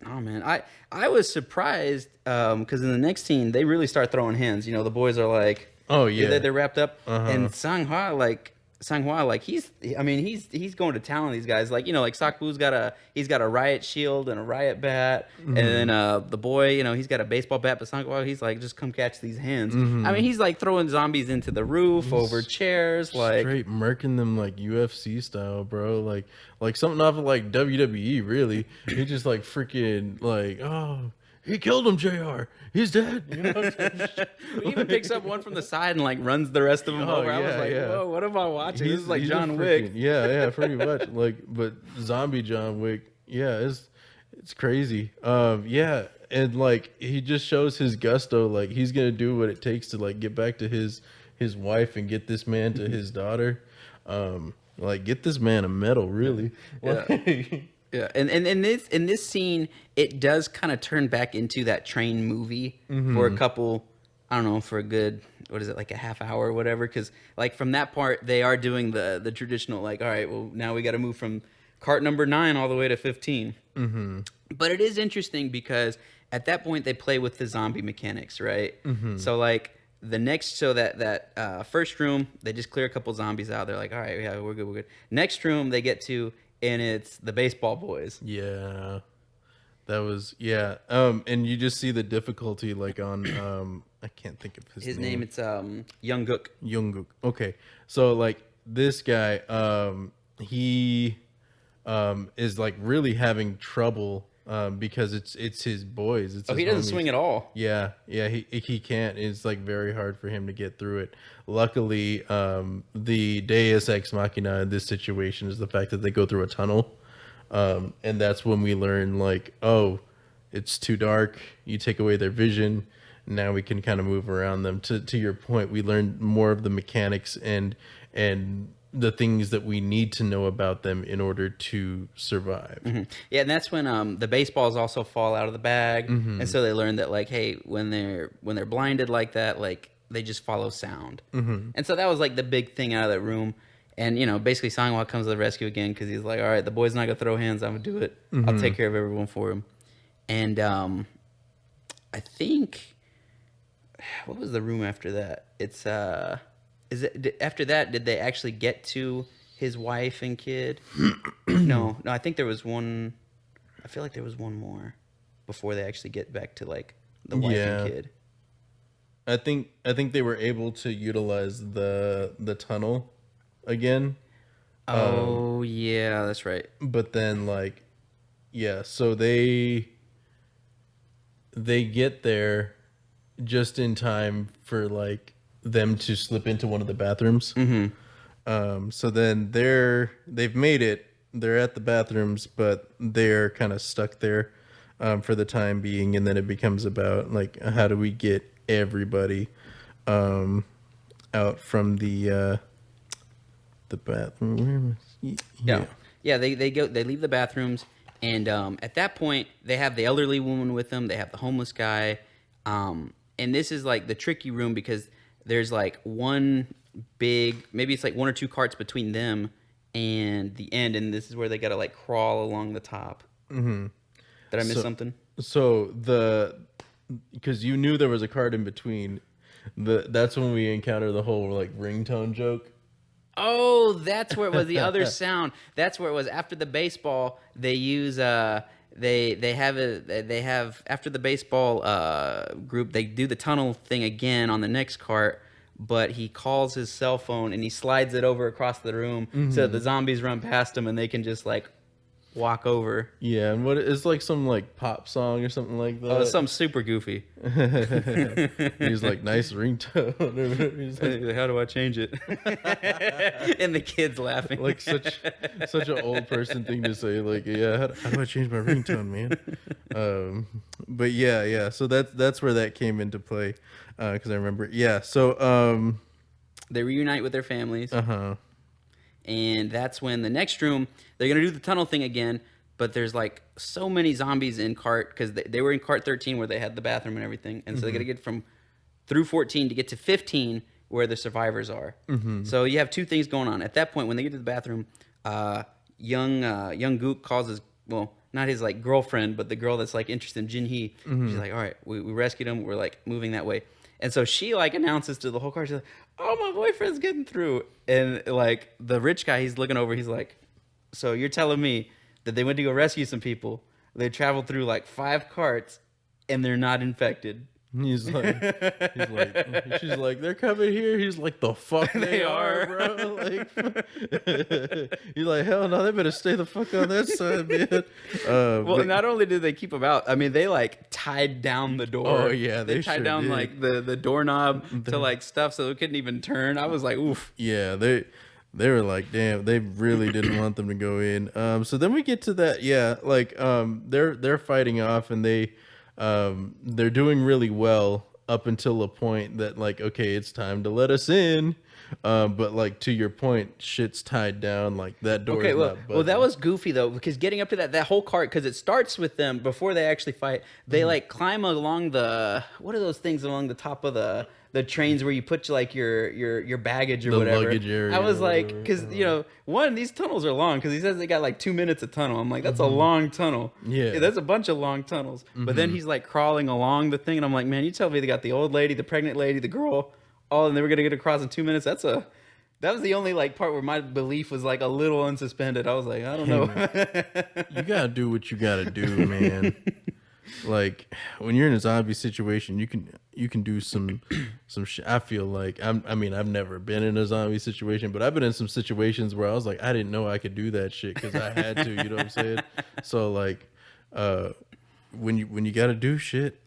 man, I was surprised because in the next scene they really start throwing hands. The boys are like,
oh yeah,
they're wrapped up, and Sang-hwa like he's going to town on these guys. Like like Sakbu's got a riot shield and a riot bat, and then the boy he's got a baseball bat. But Sang-hwa he's like, just come catch these hands. I mean he's like throwing zombies into the roof, over chairs, like
straight murking them like UFC style, bro. Like something off of like WWE. Really, he just like freaking like he killed him, JR. He's dead.
He even picks up one from the side and like runs the rest of them over. I was like, whoa, what am I watching? This is like John Wick.
Yeah, pretty much. Like, but zombie John Wick. Yeah, it's crazy. Yeah, and like he just shows his gusto. Like he's gonna do what it takes to like get back to his wife and get this man to his daughter. Like get this man a medal, really.
Yeah. Yeah, and in this scene, it does kind of turn back into that train movie for a couple, I don't know, for a good, what is it, like a half hour or whatever? Because like from that part, they are doing the traditional, like, all right, well, now we got to move from cart number 9 all the way to 15. Mm-hmm. But it is interesting because at that point, they play with the zombie mechanics, right? Mm-hmm. So like that first room, they just clear a couple zombies out. They're like, all right, yeah, we're good. Next room they get to, and it's the baseball boys.
Yeah, that was and you just see the difficulty like on I can't think of his name.
It's Jungkook.
Okay, so like this guy he is like really having trouble because it's his boys.
He doesn't swing at all.
Yeah, he can't. It's like very hard for him to get through it. Luckily, the Deus Ex Machina in this situation is the fact that they go through a tunnel, and that's when we learn like, oh, it's too dark. You take away their vision. Now we can kind of move around them. To your point, we learned more of the mechanics and and the things that we need to know about them in order to survive.
Yeah, and that's when the baseballs also fall out of the bag, and so they learn that like, hey, when they're blinded like that, like they just follow sound. And so that was like the big thing out of that room. And basically, Sangwa comes to the rescue again because he's like, all right, the boy's not gonna throw hands. I'm gonna do it. I'll take care of everyone for him. And I think, what was the room after that? It's after that, did they actually get to his wife and kid? No, I think there was one. I feel like there was one more before they actually get back to like the wife and kid.
I think they were able to utilize the tunnel again.
Oh yeah, that's right.
But then so they get there just in time for like them to slip into one of the bathrooms. So then they've made it. They're at the bathrooms, but they're kind of stuck there for the time being. And then it becomes about like, how do we get everybody out from the bathroom?
Yeah. They leave the bathrooms, and at that point they have the elderly woman with them. They have the homeless guy, and this is like the tricky room because there's like one big, maybe it's like one or two carts between them and the end, and this is where they gotta like crawl along the top. Did I miss something?
So because you knew there was a cart in between, that's when we encounter the whole like ringtone joke.
Oh, that's where it was. The other sound. That's where it was. After the baseball, they use they have after the baseball group, they do the tunnel thing again on the next cart, but he calls his cell phone and he slides it over across the room so the zombies run past him and they can just like walk over.
Yeah, and it's like some like pop song or something like that.
Oh, it's something super goofy.
He's like, nice ringtone. He's like,
how do I change it? And the kids laughing.
Like such an old person thing to say. Like, yeah, how do I change my ringtone, man? But yeah. So that's where that came into play. Because I remember, So
they reunite with their families. And that's when the next room, they're going to do the tunnel thing again, but there's like so many zombies in cart, because they were in cart 13 where they had the bathroom and everything. And so they got to get through 14 to get to 15 where the survivors are. So you have two things going on. At that point, when they get to the bathroom, young Gook calls his, well, not his like girlfriend, but the girl that's like interested in Jin Hee. She's like, all right, we rescued him. We're like moving that way. And so she like announces to the whole car, she's like, oh, my boyfriend's getting through. And like the rich guy, he's looking over, he's like, so you're telling me that they went to go rescue some people, they traveled through like 5 carts and they're not infected? She's like,
they're coming here. He's like, the fuck they are, bro. Like, he's like, hell no, they better stay the fuck on that side, man.
Well, not only did they keep them out, I mean, they like tied down the door.
Oh yeah,
they tied down did. Like the doorknob to like stuff so it couldn't even turn. I was like, oof.
Yeah, they were like, damn, they really didn't want them to go in. So then we get to that, they're fighting off, and they're doing really well up until a point that like, okay, it's time to let us in. But like, to your point, shit's tied down, like that door.
Okay, well, that was goofy though, because getting up to that whole cart, because it starts with them before they actually fight. They like climb along what are those things along the top of the trains where you put like your baggage or whatever. Luggage area. I was like, because these tunnels are long, because he says they got like 2 minutes of tunnel. I'm like, that's a long tunnel. Yeah, that's a bunch of long tunnels. But then he's like crawling along the thing, and I'm like, man, you tell me they got the old lady, the pregnant lady, the girl, all, and they were gonna get across in 2 minutes. That was the only like part where my belief was like a little unsuspended. I was like, I don't know.
You gotta do what you gotta do, man. Like, when you're in a zombie situation, you can do some shit. I feel like I've never been in a zombie situation, but I've been in some situations where I was like, I didn't know I could do that shit because I had to. You know what I'm saying? So like, when you got to do shit,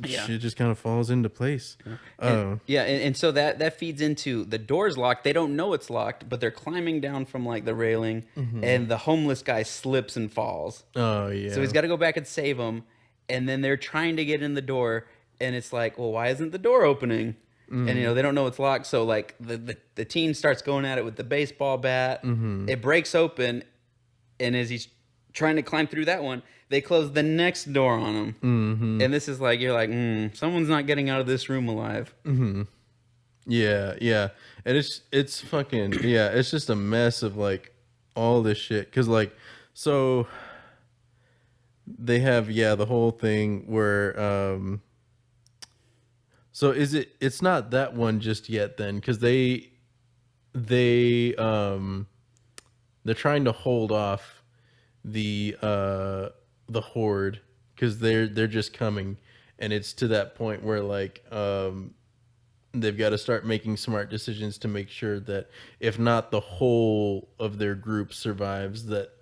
shit just kind of falls into place.
And so that feeds into the door's locked. They don't know it's locked, but they're climbing down from like the railing, and the homeless guy slips and falls.
Oh yeah.
So he's got to go back and save him, and then they're trying to get in the door, and it's like, well, why isn't the door opening? and they don't know it's locked. So like the teen starts going at it with the baseball bat. It breaks open, and as he's trying to climb through that one, they close the next door on him. And this is like, you're like, someone's not getting out of this room alive.
Yeah, and it's fucking it's just a mess of like all this shit, because like, so they have the whole thing where so it's not that one just yet then, because they're trying to hold off the horde, because they're just coming, and it's to that point where like they've got to start making smart decisions to make sure that if not the whole of their group survives, that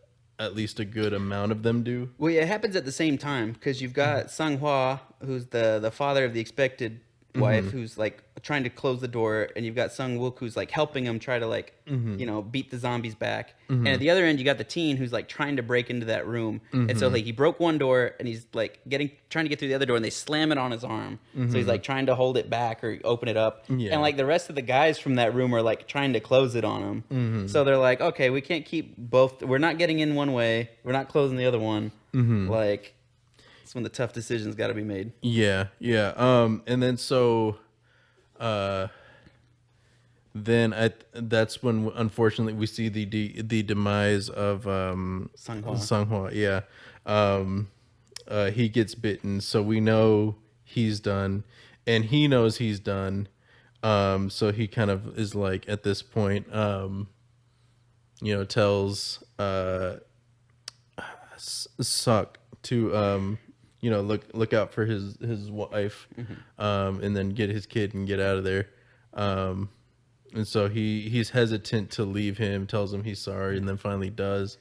at least a good amount of them do.
Well, yeah, it happens at the same time, because you've got Sung Hwa, who's the father of the expected wife, who's like trying to close the door, and you've got Sung Wook, who's like helping him try to like beat the zombies back. And at the other end, you got the teen who's like trying to break into that room. And so like he broke one door, and he's like trying to get through the other door, and they slam it on his arm. So he's like trying to hold it back or open it up. And like the rest of the guys from that room are like trying to close it on him. So they're like, okay, we can't keep both. We're not getting in one way. We're not closing the other one. Like, it's when the tough decisions got to be made.
Yeah. And then so, that's when unfortunately we see the demise of
Sung Hwa.
Sung Hwa. Yeah. He gets bitten, so we know he's done, and he knows he's done. So he kind of is like, at this point, tells Suck to look out for his wife, and then get his kid and get out of there. And so he's hesitant to leave him, tells him he's sorry, and then finally does.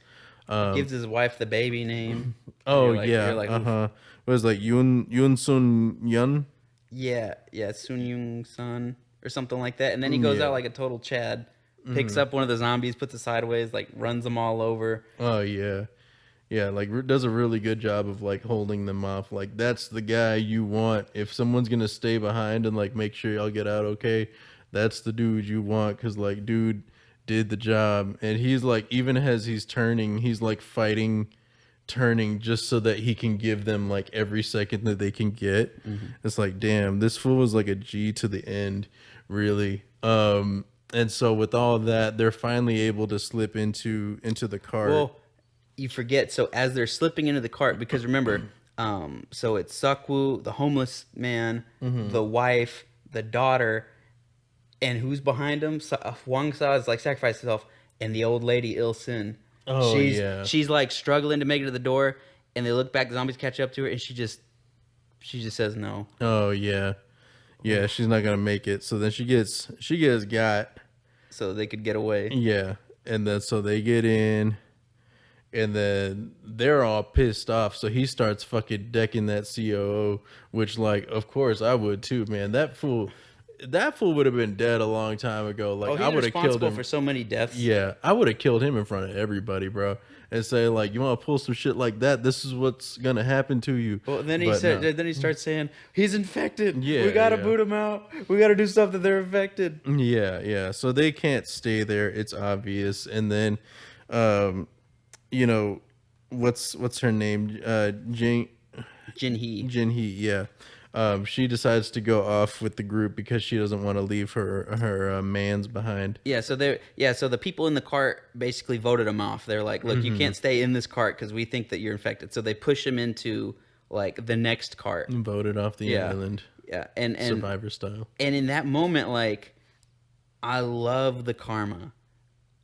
Gives his wife the baby name.
Oh,
You're like,
It was like Yoon Sun Yun.
Yeah, Sun Yung Sun or something like that. And then he goes out like a total Chad, picks up one of the zombies, puts it sideways, like runs them all over.
Oh yeah. Yeah, like does a really good job of like holding them off. Like, that's the guy you want. If someone's gonna stay behind and like make sure y'all get out okay, that's the dude you want, because like, dude did the job. And he's like, even as he's turning, he's like turning just so that he can give them like every second that they can get. It's like, damn, this fool was like a G to the end, really. And so with all that, they're finally able to slip into the cart.
Well, you forget. So as they're slipping into the cart, because remember, so it's Sukwoo, the homeless man, the wife, the daughter, and who's behind him? Hwang Sa is like sacrificed herself, and the old lady Il Sin.
Oh,
she's like struggling to make it to the door, and they look back. The zombies catch up to her, and she just says no.
Oh yeah, she's not gonna make it. So then she gets got,
so they could get away.
Yeah, and then so they get in. And then they're all pissed off, so he starts fucking decking that COO, which, like, of course I would too, man. That fool would have been dead a long time ago. Like, I would have killed him
for so many deaths.
Yeah, I would have killed him in front of everybody, bro, and say like, you want to pull some shit like that? This is what's gonna happen to you.
Well, then he starts saying he's infected. Yeah, we gotta boot him out. We gotta do stuff that they're infected.
Yeah. So they can't stay there. It's obvious. And then, what's her name? Jin Hee. Yeah. She decides to go off with the group because she doesn't want to leave her mans behind.
Yeah. So the people in the cart basically voted him off. They're like, look, you can't stay in this cart because we think that you're infected. So they push him into like the next cart.
Voted off the island.
Yeah. And
Survivor style.
And in that moment, like, I love the karma.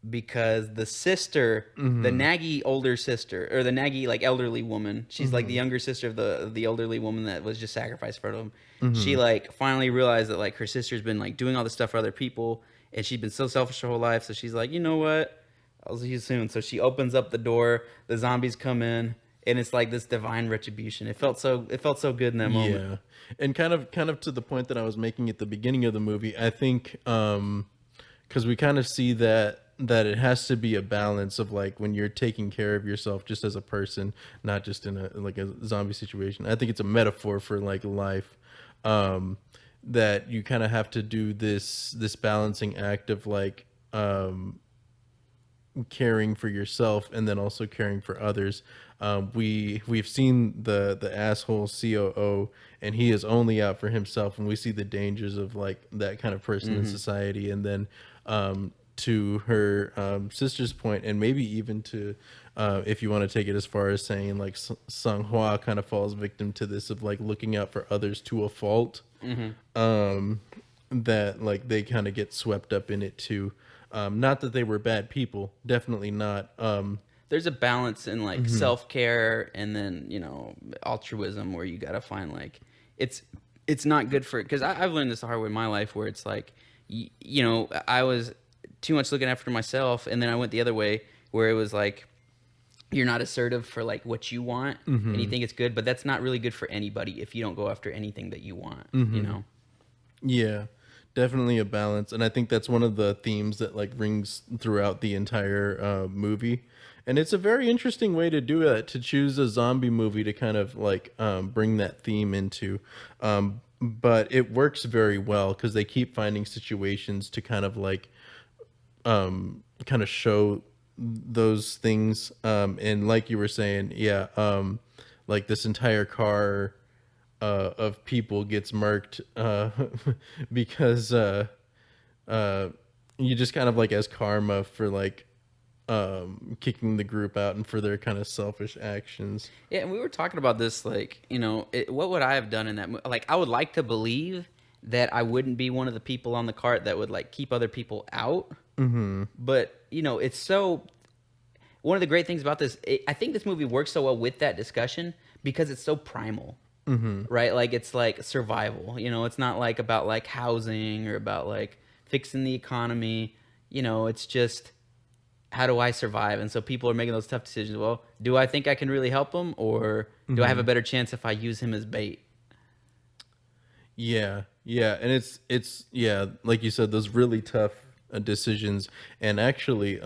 Because the sister, the naggy older sister, or the naggy like elderly woman, she's like the younger sister of the elderly woman that was just sacrificed for them. She like finally realized that like her sister's been like doing all this stuff for other people, and she's been so selfish her whole life. So she's like, you know what? I'll see you soon. So she opens up the door. The zombies come in, and it's like this divine retribution. It felt so good in that moment.
Yeah, and kind of to the point that I was making at the beginning of the movie. I think because we kind of see that it has to be a balance of like when you're taking care of yourself just as a person, not just in a zombie situation. I think it's a metaphor for like life. that you kind of have to do this balancing act of like caring for yourself and then also caring for others. We've seen the asshole COO, and he is only out for himself, and we see the dangers of like that kind of person in society. And then to her sister's point, and maybe even to if you want to take it as far as saying like Sang-hwa kind of falls victim to this of like looking out for others to a fault. That like they kind of get swept up in it too. Not that they were bad people, definitely not.
There's a balance in like self-care and then, altruism, where you got to find like it's not good for, because I've learned this the hard way in my life, where it's like, I was too much looking after myself, and then I went the other way where it was like, you're not assertive for like what you want and you think it's good, but that's not really good for anybody if you don't go after anything that you want,
Yeah, definitely a balance. And I think that's one of the themes that like rings throughout the entire movie. And it's a very interesting way to do it, to choose a zombie movie to kind of like bring that theme into. But it works very well because they keep finding situations to kind of like kind of show those things. And like you were saying, like this entire car of people gets murked because you just kind of like as karma for like kicking the group out and for their kind of selfish actions.
Yeah, and we were talking about this, like, what would I have done in that like, I would like to believe that I wouldn't be one of the people on the cart that would like keep other people out. But it's so, one of the great things about this, I think this movie works so well with that discussion because it's so primal. Right? Like, it's like survival, it's not like about like housing or about like fixing the economy, it's just, how do I survive? And so people are making those tough decisions. Well, do I think I can really help him, or do I have a better chance if I use him as bait?
Yeah. And it's like you said, those really tough decisions. And actually,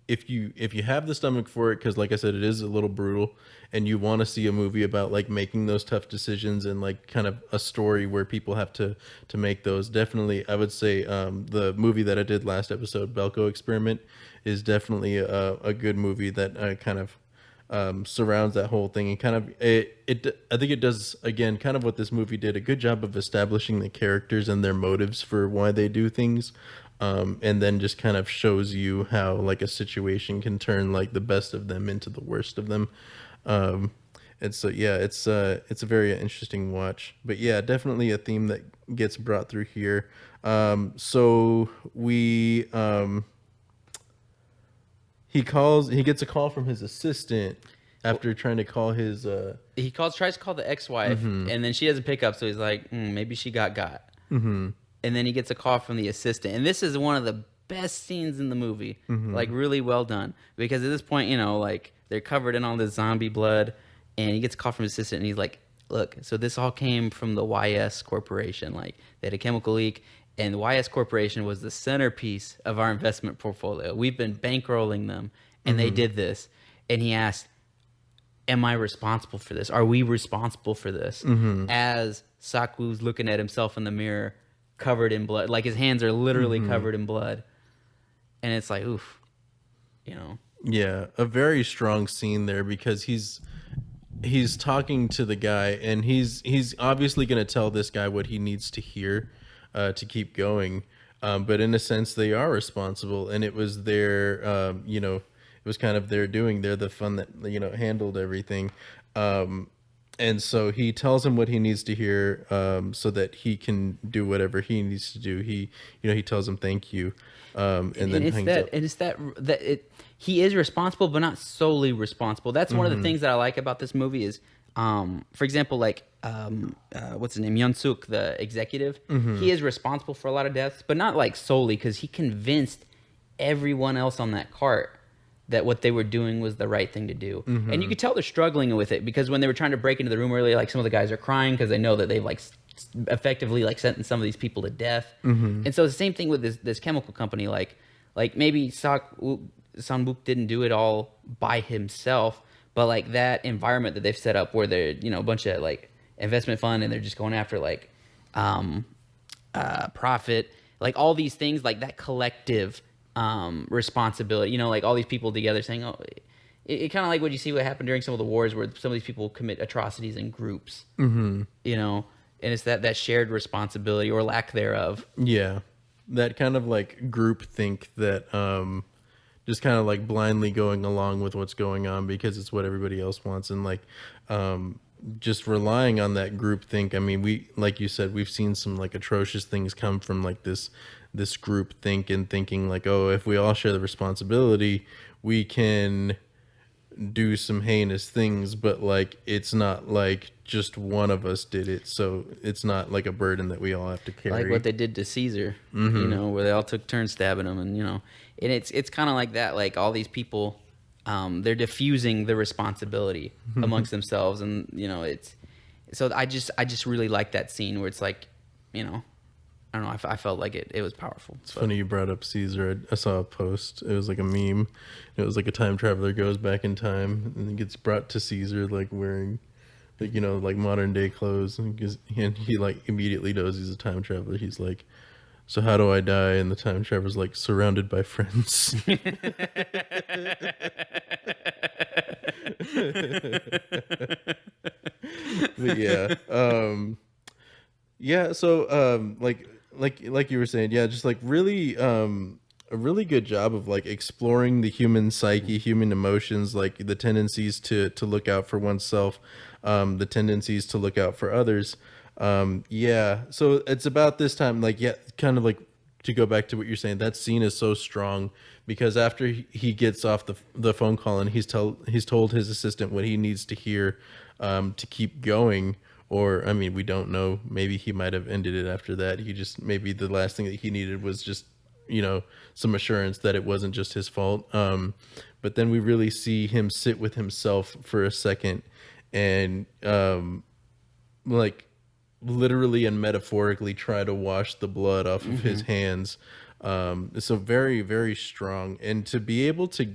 if you have the stomach for it, because like I said, it is a little brutal, and you want to see a movie about like making those tough decisions and like kind of a story where people have to make those, definitely I would say the movie that I did last episode, Belko Experiment, is definitely a good movie that kind of surrounds that whole thing, and kind of I think it does, again, kind of what this movie did, a good job of establishing the characters and their motives for why they do things. And then just kind of shows you how like a situation can turn like the best of them into the worst of them. And so it's a very interesting watch. But yeah, definitely a theme that gets brought through here. So we he gets a call from his assistant after trying to call his
tries to call the ex-wife, and then she doesn't pick up, so he's like, maybe she got. And then he gets a call from the assistant. And this is one of the best scenes in the movie. Like, really well done. Because at this point, like, they're covered in all this zombie blood. And he gets a call from his assistant, and he's like, look, so this all came from the YS Corporation. Like, they had a chemical leak. And the YS Corporation was the centerpiece of our investment portfolio. We've been bankrolling them. And they did this. And he asked, am I responsible for this? Are we responsible for this? As Sakwu's looking at himself in the mirror, covered in blood, like his hands are literally covered in blood, and it's like, oof,
Yeah, a very strong scene there, because he's talking to the guy, and he's obviously going to tell this guy what he needs to hear to keep going, but in a sense they are responsible, and it was their it was kind of their doing. They're the fun that handled everything. And so he tells him what he needs to hear, so that he can do whatever he needs to do. He tells him thank you, and then
it's
hangs
that,
up.
and it's that he is responsible, but not solely responsible. That's one of the things that I like about this movie is, for example, like what's his name, Hyun Suk, the executive. He is responsible for a lot of deaths, but not like solely, because he convinced everyone else on that cart that what they were doing was the right thing to do. And you could tell they're struggling with it, because when they were trying to break into the room earlier, like some of the guys are crying because they know that they've like effectively like sentenced some of these people to death. And so it's the same thing with this chemical company. Like maybe Sanbuk didn't do it all by himself, but like that environment that they've set up where they're, a bunch of like investment fund, and they're just going after like Prophet, like all these things, like that collective responsibility. Like all these people together saying, "Oh." It kind of like what you see what happened during some of the wars, where some of these people commit atrocities in groups. Mm-hmm. And it's that shared responsibility or lack thereof.
Yeah, that kind of like group think that just kind of like blindly going along with what's going on because it's what everybody else wants, and like just relying on that group think. I mean, we, like you said, we've seen some like atrocious things come from like this group think and thinking like, oh, if we all share the responsibility, we can do some heinous things, but like it's not like just one of us did it, so it's not like a burden that we all have to carry.
Like what they did to Caesar, where they all took turns stabbing him, and it's kind of like that. Like all these people, they're diffusing the responsibility amongst themselves, and it's so I just really like that scene where it's like, I don't know. I felt like it was powerful.
It's funny you brought up Caesar. I saw a post. It was like a meme. It was like a time traveler goes back in time and gets brought to Caesar, like wearing, like like modern day clothes, and he like immediately knows he's a time traveler. He's like, "So how do I die?" And the time traveler's like, "Surrounded by friends." But yeah, yeah. So like you were saying, yeah, just like really a really good job of like exploring the human psyche, human emotions, like the tendencies to look out for oneself, the tendencies to look out for others. Yeah, so it's about this time, like, yeah, kind of like to go back to what you're saying, that scene is so strong because after he gets off the phone call and he's told his assistant what he needs to hear to keep going. Or, I mean, we don't know. Maybe he might have ended it after that. Maybe the last thing that he needed was just, some assurance that it wasn't just his fault. But then we really see him sit with himself for a second and, like, literally and metaphorically try to wash the blood off of his hands. So very, very strong. And to be able to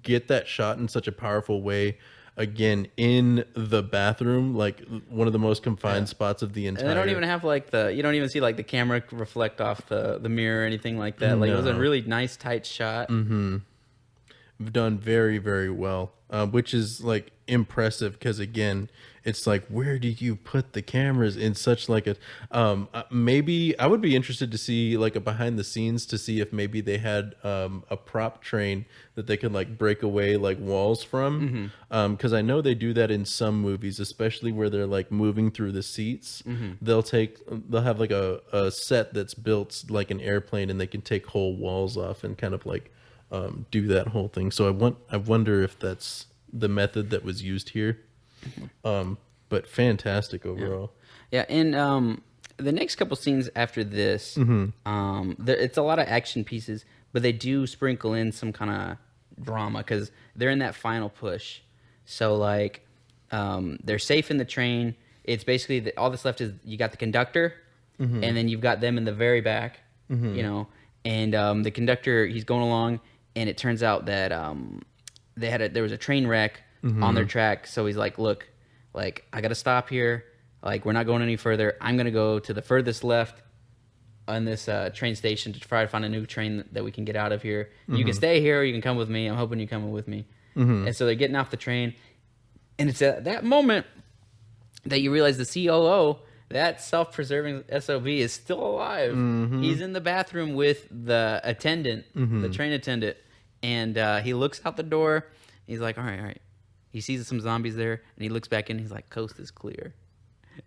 get that shot in such a powerful way, again, in the bathroom, like one of the most confined spots of the entire.
And they don't even have like you don't even see like the camera reflect off the mirror or anything like that. Like it was a really nice tight shot.
Mm-hmm. Done very, very well, which is like impressive because again, it's like, where did you put the cameras in such like a maybe I would be interested to see like a behind the scenes to see if maybe they had a prop train that they could like break away like walls from, because I know they do that in some movies, especially where they're like moving through the seats. They'll have like a set that's built like an airplane and they can take whole walls off and kind of like do that whole thing. So I wonder if that's the method that was used here. But fantastic overall.
Yeah, and the next couple scenes after this, it's a lot of action pieces, but they do sprinkle in some kind of drama because they're in that final push. So like, they're safe in the train. It's basically all that's left is you got the conductor, and then you've got them in the very back, and the conductor, he's going along. And it turns out that there was a train wreck on their track. So he's like, look, like, I got to stop here. Like, we're not going any further. I'm going to go to the furthest left on this train station to try to find a new train that we can get out of here. You can stay here or you can come with me. I'm hoping you're coming with me. And so they're getting off the train. And it's at that moment that you realize the COO, that self-preserving SOB, is still alive. He's in the bathroom with the attendant, the train attendant, and he looks out the door. He's like, all right. He sees some zombies there, and he looks back in, and he's like, coast is clear.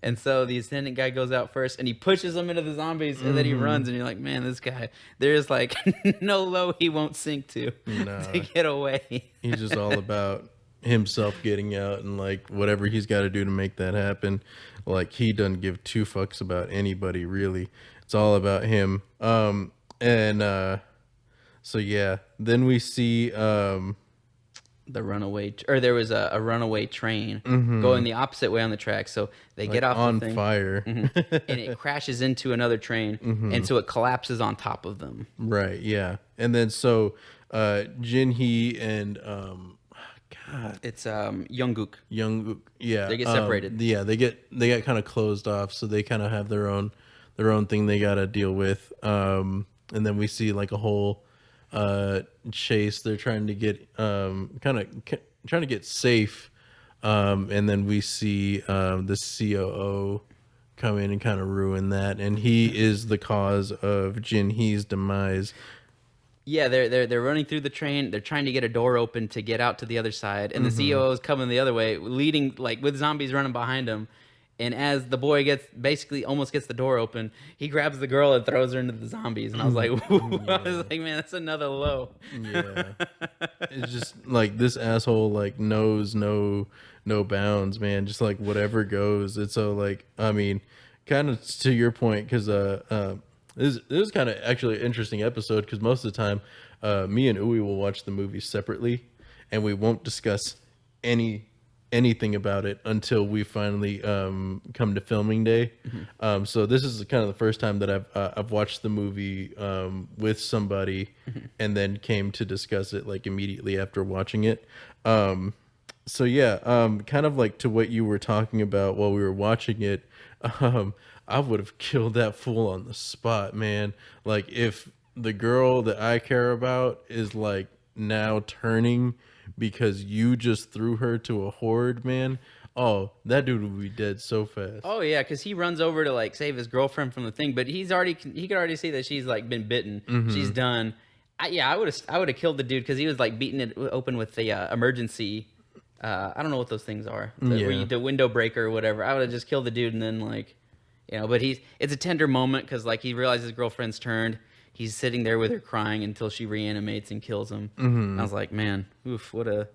And so the attendant guy goes out first, and he pushes him into the zombies, and then he runs, and you're like, man, this guy, there's like no low he won't sink to get away.
He's just all about himself getting out and like whatever he's got to do to make that happen. Like he doesn't give two fucks about anybody really. It's all about him. So yeah, then we see
the runaway, or there was a runaway train going the opposite way on the track. So they get off
on
the thing,
fire,
and it crashes into another train, and so it collapses on top of them.
Right. Yeah. And then so Jin Hee and God,
it's Jungkook.
Yeah,
They get separated.
They get kind of closed off, so they kind of have their own thing they gotta deal with. And then we see like a whole chase. They're trying to get trying to get safe. And then we see the COO come in and kind of ruin that, and he is the cause of Jin Hee's demise.
Yeah, they're running through the train. They're trying to get a door open to get out to the other side, and the COO is coming the other way, leading like with zombies running behind him. And as the boy almost gets the door open, he grabs the girl and throws her into the zombies. And I was like, I was like, man, that's another low.
Yeah, it's just like this asshole like knows no bounds, man. Just like whatever goes. It's so like, I mean, kind of to your point, because this is kind of actually an interesting episode, because most of the time, me and Uwe will watch the movie separately, and we won't discuss anything about it until we finally come to filming day. So this is kind of the first time that I've watched the movie with somebody, and then came to discuss it like immediately after watching it. So yeah, kind of like to what you were talking about while we were watching it. I would have killed that fool on the spot, man. Like if the girl that I care about is like now turning because you just threw her to a horde, man. Oh, that dude would be dead so fast.
Oh yeah, because he runs over to like save his girlfriend from the thing, but he could already see that she's like been bitten. She's done. I would have killed the dude because he was like beating it open with the emergency. I don't know what those things are. The window breaker or whatever. I would have just killed the dude and then like, but it's a tender moment because like he realizes his girlfriend's turned. He's sitting there with her crying until she reanimates and kills him. And I was like, man, oof, I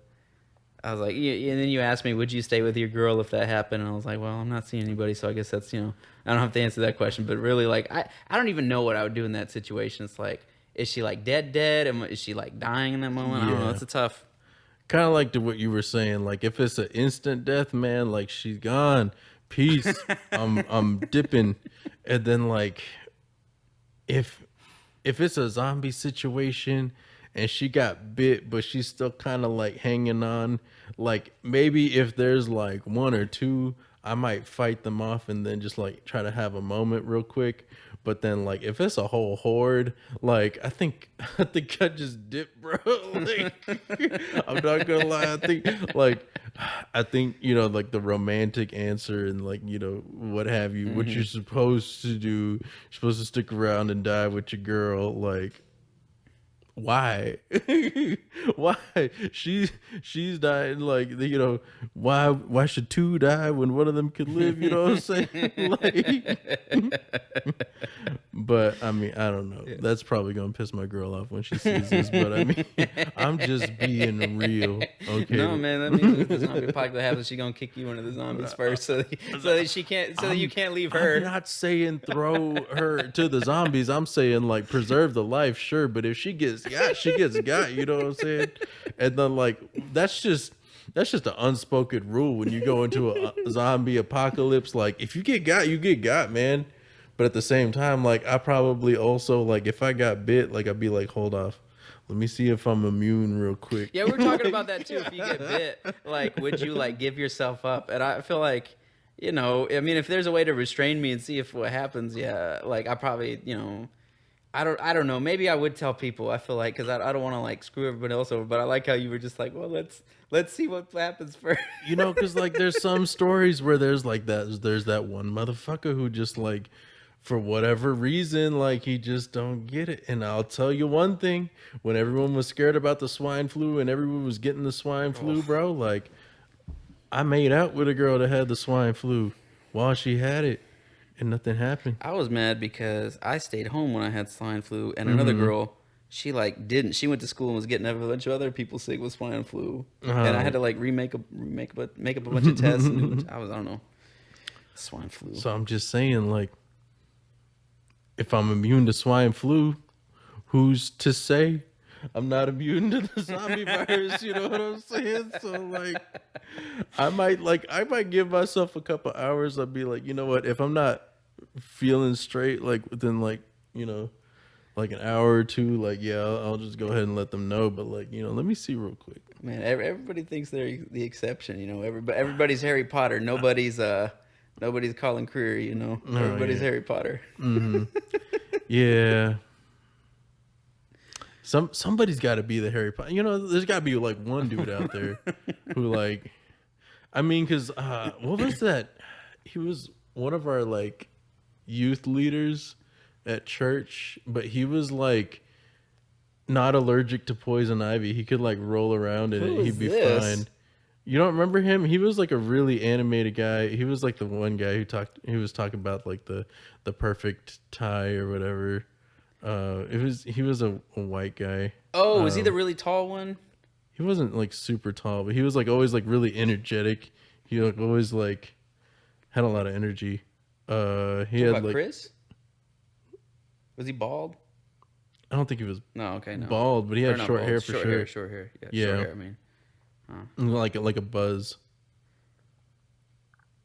was like, and then you asked me, would you stay with your girl if that happened? And I was like, well, I'm not seeing anybody, so I guess that's, I don't have to answer that question. But really, like, I don't even know what I would do in that situation. It's like, is she like dead? Is she like dying in that moment? I don't know. It's a tough.
Kind of like to what you were saying. Like if it's an instant death, man, like she's gone. Peace. I'm dipping. And then like if it's a zombie situation and she got bit, but she's still kind of like hanging on, like maybe if there's like one or two, I might fight them off and then just like try to have a moment real quick. But then like if it's a whole horde, like I think I just dip, bro. Like I'm not gonna lie. I think like the romantic answer and like what have you, what you're supposed to do. You're supposed to stick around and die with your girl. Like why? Why she's dying? Like why should two die when one of them could live? You know what I'm saying? Like, but I mean, I don't know. That's probably gonna piss my girl off when she sees this. But I mean, I'm just being real. Okay.
No, man, that means if the zombie apocalypse happens, she's gonna kick you into the zombies first, so that she can't, that you can't leave her.
I'm not saying throw her to the zombies. I'm saying like preserve the life, sure. But if she gets got, she gets got. You know what I'm saying? And then like that's just an unspoken rule when you go into a zombie apocalypse. Like if you get got, you get got, man. But at the same time, like I probably also like if I got bit, like I'd be like, hold off, let me see if I'm immune real quick.
Yeah, we're talking about that too. If you get bit, like would you like give yourself up? And I feel like I mean, if there's a way to restrain me and see if what happens, yeah, like I probably I don't know. Maybe I would tell people. I feel like because I don't want to like screw everybody else over. But I like how you were just like, well, let's see what happens first.
Because like there's some stories where there's like there's that one motherfucker who just like for whatever reason like he just don't get it. And I'll tell you one thing: when everyone was scared about the swine flu and everyone was getting the swine flu, bro, like I made out with a girl that had the swine flu while she had it. And nothing happened.
I was mad because I stayed home when I had swine flu, and another girl, she like didn't. She went to school and was getting a bunch of other people sick with swine flu, and I had to like make up a bunch of tests. And I don't know, swine flu.
So I'm just saying, like, if I'm immune to swine flu, who's to say I'm not immune to the zombie virus? You know what I'm saying? So like, I might give myself a couple hours. I'll be like, you know what? If I'm not feeling straight, like within like like an hour or two, like I'll just go ahead and let them know. But like let me see real quick.
Man, everybody thinks they're the exception. Everybody's Harry Potter. Nobody's Nobody's Colin Creed, you know. Everybody's
yeah.
Harry Potter.
Yeah. Somebody's got to be the Harry Potter. You know, there's got to be like one dude out there who like. I mean, because what was that? He was one of our like youth leaders at church, but he was like not allergic to poison ivy. He could like roll around in
Who
it.
is
He'd be
this?
fine. You don't remember him? He was like a really animated guy. He was like the one guy who talked. He was talking about like the perfect tie or whatever. He was a white guy.
Oh, is he the really tall one?
He wasn't like super tall, but he was like always like really energetic. He like always like had a lot of energy. He
What
had
about
like
Chris? Was he bald?
I don't think he was
No, okay, no.
bald, but he
Or
had
not
short
bald,
hair for
short
sure.
Hair, short hair. Yeah,
Yeah.
short hair, I mean.
Like a buzz.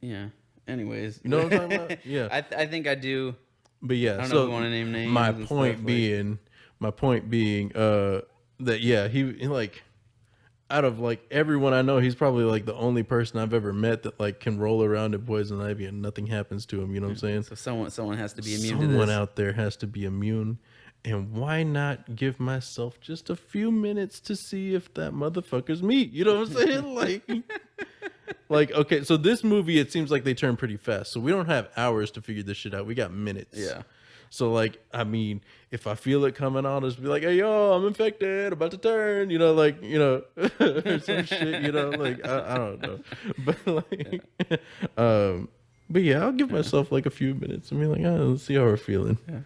Yeah. Anyways.
You know what I'm talking about? Yeah.
I think I do.
But yeah,
I don't
so
know if you want to name names.
my
and
point
stuff, like-
being, that yeah, he like out of like everyone I know, he's probably like the only person I've ever met that like can roll around in poison ivy and nothing happens to him. You know what I'm saying?
So someone has to be immune to
Someone
this.
out there has to be immune. And why not give myself just a few minutes to see if that motherfucker's me? You know what I'm saying? Like, okay, so this movie, it seems like they turn pretty fast. So we don't have hours to figure this shit out. We got minutes.
Yeah.
So, like, I mean, if I feel it coming on, I'll just be like, hey, yo, I'm infected, about to turn, you know, like, you know, or some shit, you know, like, I don't know. But, like, but yeah, I'll give myself like a few minutes and be like, oh, let's see how we're feeling.
Yeah.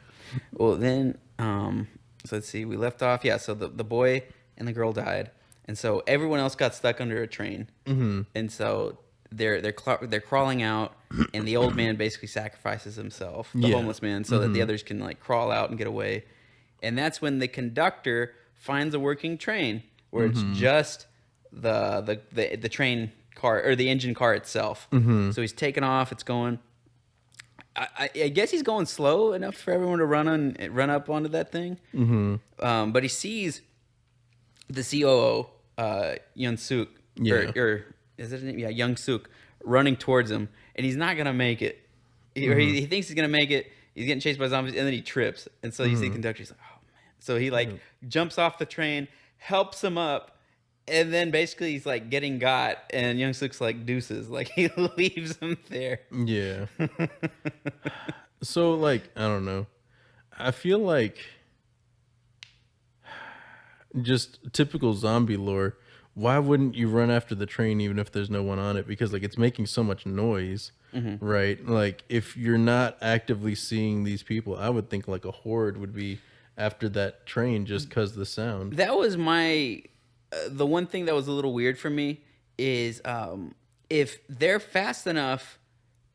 Well, then, so let's see. We left off. Yeah. So the boy and the girl died, and so everyone else got stuck under a train. Mm-hmm. And so they're crawling out, and the old man basically sacrifices himself, the homeless man, so that the others can like crawl out and get away. And that's when the conductor finds a working train where it's just the train car or the engine car itself. So he's taken off. It's going. I guess he's going slow enough for everyone to run up onto that thing. But he sees the COO, Young Suk, or is it? Yeah, Young Suk, running towards him, and he's not gonna make it. He thinks he's gonna make it. He's getting chased by zombies, and then he trips. And so you see the conductor. He's like, "Oh man!" So he like jumps off the train, helps him up, and then basically he's like getting got, and Young Suk's like deuces, like he leaves him there.
Yeah. So, like, I don't know. I feel like just typical zombie lore. Why wouldn't you run after the train even if there's no one on it? Because like it's making so much noise, right? Like if you're not actively seeing these people, I would think like a horde would be after that train just because the sound.
That was my the one thing that was a little weird for me is if they're fast enough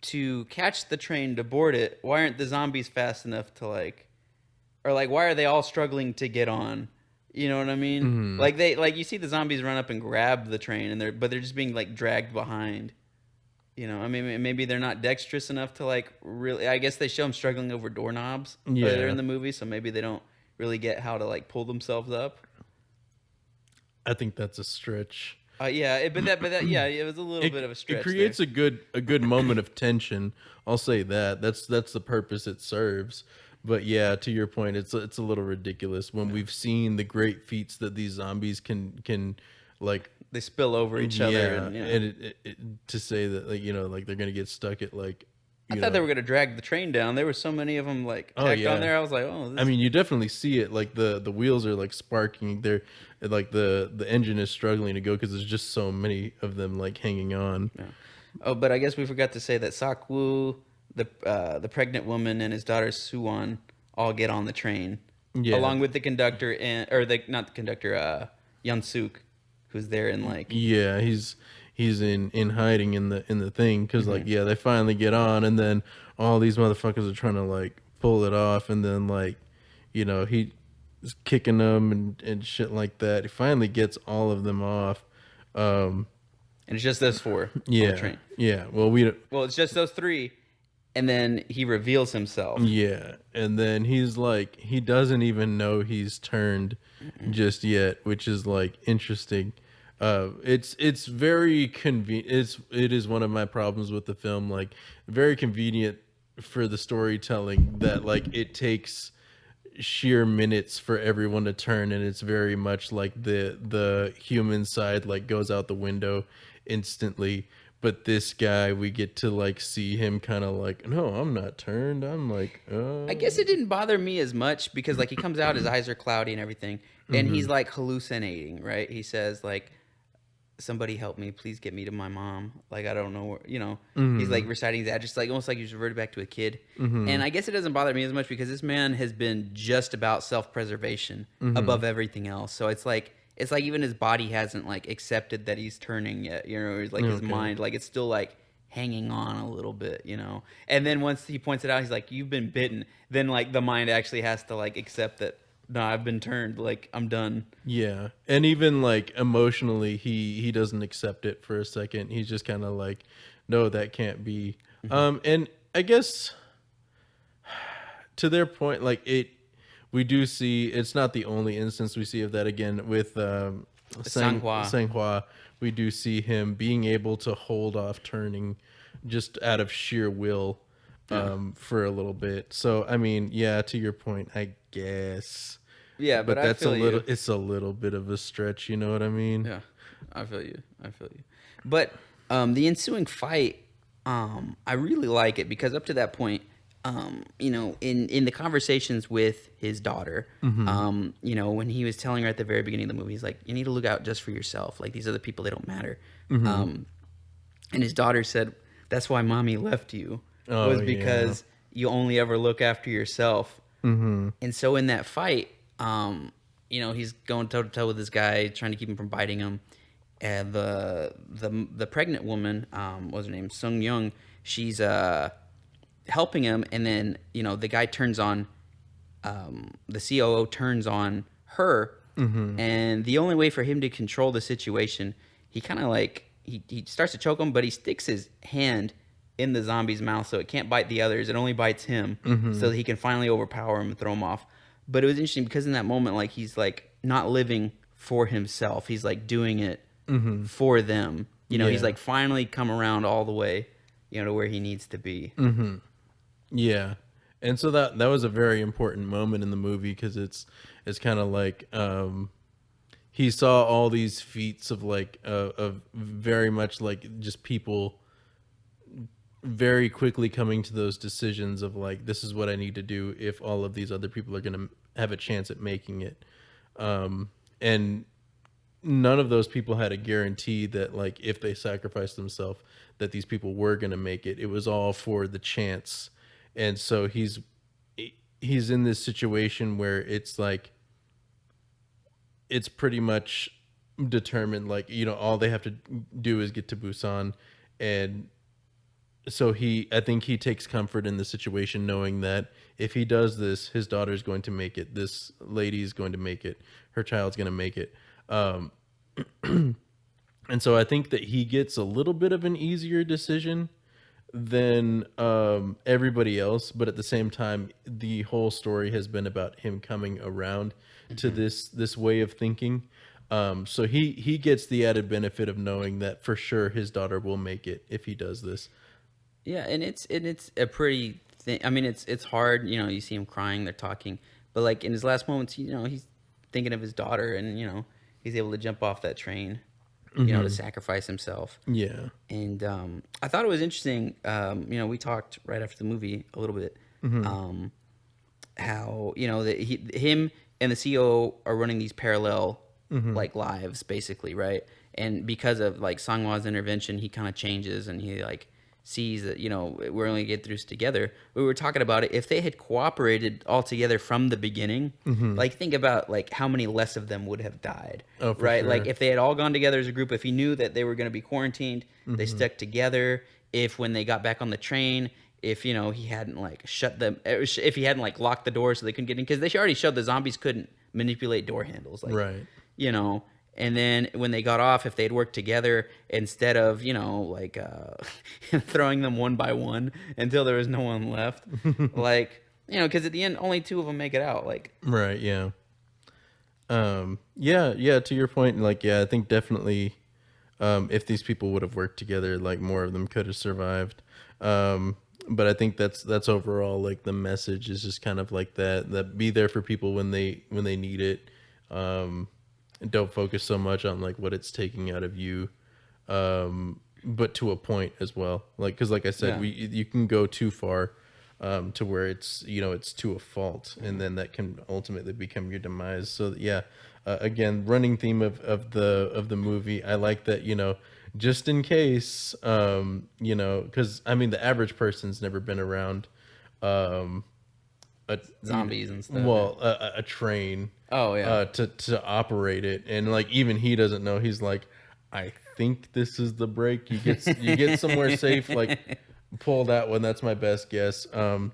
to catch the train to board it, why aren't the zombies fast enough to like, or like why are they all struggling to get on? You know what I mean? Like you see the zombies run up and grab the train, and they're just being like dragged behind. You know, I mean, maybe they're not dexterous enough to like really. I guess they show them struggling over doorknobs later in the movie, so maybe they don't really get how to like pull themselves up.
I think that's a stretch.
Yeah, but that, yeah, it was a little bit of a stretch.
It creates
there.
a good moment of tension. I'll say that. That's the purpose it serves. But yeah, to your point, it's a little ridiculous when we've seen the great feats that these zombies can like.
They spill over each other, and
to say that like like they're gonna get stuck at like.
I thought they were gonna drag the train down. There were so many of them like tacked on there. I was like, oh.
I mean, you definitely see it. Like the wheels are like sparking. They're like the engine is struggling to go because there's just so many of them like hanging on.
Yeah. Oh, but I guess we forgot to say that Sakwu, the pregnant woman, and his daughter Suwon all get on the train, along with the conductor not the conductor, Young Suk, who's there in like
he's in hiding in the thing because like they finally get on, and then all these motherfuckers are trying to like pull it off, and then like he is kicking them and shit like that. He finally gets all of them off.
And it's just those four on the train.
Yeah.
Well, it's just those three, and then he reveals himself.
Yeah, and then he's like, he doesn't even know he's turned just yet, which is like interesting. It's very convenient. It is one of my problems with the film. Like very convenient for the storytelling that like it takes sheer minutes for everyone to turn, and it's very much like the human side like goes out the window instantly. But this guy, we get to like see him kind of like, no, I'm not turned. I'm like,
I guess it didn't bother me as much because like he comes out, his eyes are cloudy and everything, and he's like hallucinating, right? He says like, "Somebody help me, please get me to my mom." Like I don't know, he's like reciting his address, like almost like he's reverted back to a kid. And I guess it doesn't bother me as much because this man has been just about self-preservation above everything else. So it's like even his body hasn't like accepted that he's turning yet, it's like his mind, like it's still like hanging on a little bit, and then once he points it out, he's like, "You've been bitten," then like the mind actually has to like accept that, no, I've been turned, like I'm done.
Yeah, and even like emotionally, he doesn't accept it for a second. He's just kind of like, no, that can't be. And I guess to their point, like we do see it's not the only instance we see of that. Again with Sanghua, we do see him being able to hold off turning just out of sheer will for a little bit. So I mean, yeah, to your point, I guess.
Yeah, but
that's
I feel
a little.
you.
It's a little bit of a stretch. You know what I mean?
Yeah, I feel you. But the ensuing fight, I really like it because up to that point, in the conversations with his daughter, when he was telling her at the very beginning of the movie, he's like, "You need to look out just for yourself. Like these other people, they don't matter." And his daughter said, "That's why mommy left you, was because you only ever look after yourself." And so in that fight, he's going toe to toe with this guy, trying to keep him from biting him. And the pregnant woman, what was her name? Sung Young. She's helping him, and then the guy turns on, the COO turns on her, and the only way for him to control the situation, he kind of like he starts to choke him, but he sticks his hand in the zombie's mouth so it can't bite the others. It only bites him, so that he can finally overpower him and throw him off. But it was interesting because in that moment, like he's like not living for himself. He's like doing it for them. He's like finally come around all the way, to where he needs to be.
Yeah, and so that was a very important moment in the movie because it's kind of like he saw all these feats of like of very much like just people very quickly coming to those decisions of like, this is what I need to do if all of these other people are going to have a chance at making it. And none of those people had a guarantee that like, if they sacrificed themselves, that these people were going to make it. It was all for the chance. And so he's in this situation where it's like, it's pretty much determined, like, all they have to do is get to Busan. And so I think he takes comfort in the situation, knowing that if he does this, his daughter's going to make it. This lady's going to make it. Her child's going to make it. And so I think that he gets a little bit of an easier decision than everybody else. But at the same time, the whole story has been about him coming around to this way of thinking. So he gets the added benefit of knowing that for sure his daughter will make it if he does this.
Yeah, and it's a pretty thing. I mean, it's hard. You see him crying. They're talking, but like in his last moments, he's thinking of his daughter, and he's able to jump off that train, to sacrifice himself.
Yeah,
and I thought it was interesting. We talked right after the movie a little bit, how that him and the CEO are running these parallel like lives, basically, right? And because of like Sangwa's intervention, he kind of changes, and he like sees that we're only get through this together. We were talking about it. If they had cooperated all together from the beginning, like think about like how many less of them would have died, right?
Sure.
Like if they had all gone together as a group, if he knew that they were going to be quarantined, they stuck together. If when they got back on the train, if he hadn't like shut them, if he hadn't like locked the door so they couldn't get in, because they already showed the zombies couldn't manipulate door handles, like,
right?
And then when they got off, if they'd worked together instead of, like throwing them one by one until there was no one left, like, because at the end, only two of them make it out. Like,
right. Yeah. Yeah, to your point, like, yeah, I think definitely, if these people would have worked together, like more of them could have survived. But I think that's overall like the message is just kind of like that be there for people when they need it. And don't focus so much on like what it's taking out of you. But to a point as well, like because like I said,
Yeah.
you can go too far, to where it's to a fault, and then that can ultimately become your demise. So yeah, again, running theme of the movie, I like that, just in case, because I mean the average person's never been around, um, a
Zombies and stuff.
well a train,
Oh yeah.
to operate it, and like even he doesn't know. He's like, I think this is the break. You get somewhere safe, like pull that one. That's my best guess. And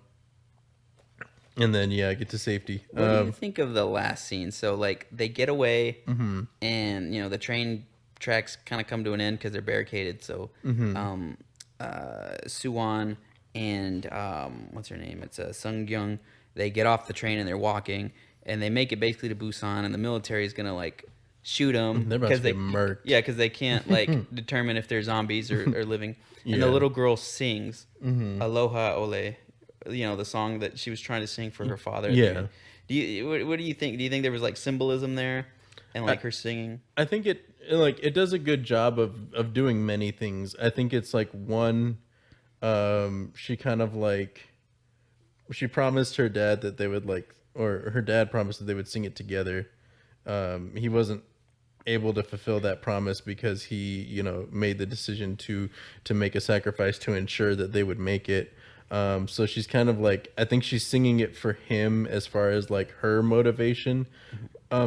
then yeah, get to safety.
What do you think of the last scene? So like they get away, and the train tracks kind of come to an end because they're barricaded. So Suwon and what's her name? It's Sung Gyung. They get off the train and they're walking, and they make it basically to Busan, and the military is gonna like shoot them
They're about to get murked.
Yeah, because they can't like determine if they're zombies or living. And the
Yeah.
little girl sings "Aloha Ole," the song that she was trying to sing for her father. At the
Yeah.
end. What do you think? Do you think there was like symbolism there, and like her singing?
I think it does a good job of doing many things. I think it's like one, she kind of like she promised her dad that they would like, or her dad promised that they would sing it together. He wasn't able to fulfill that promise because he, made the decision to make a sacrifice to ensure that they would make it. So she's kind of like, I think she's singing it for him as far as like her motivation,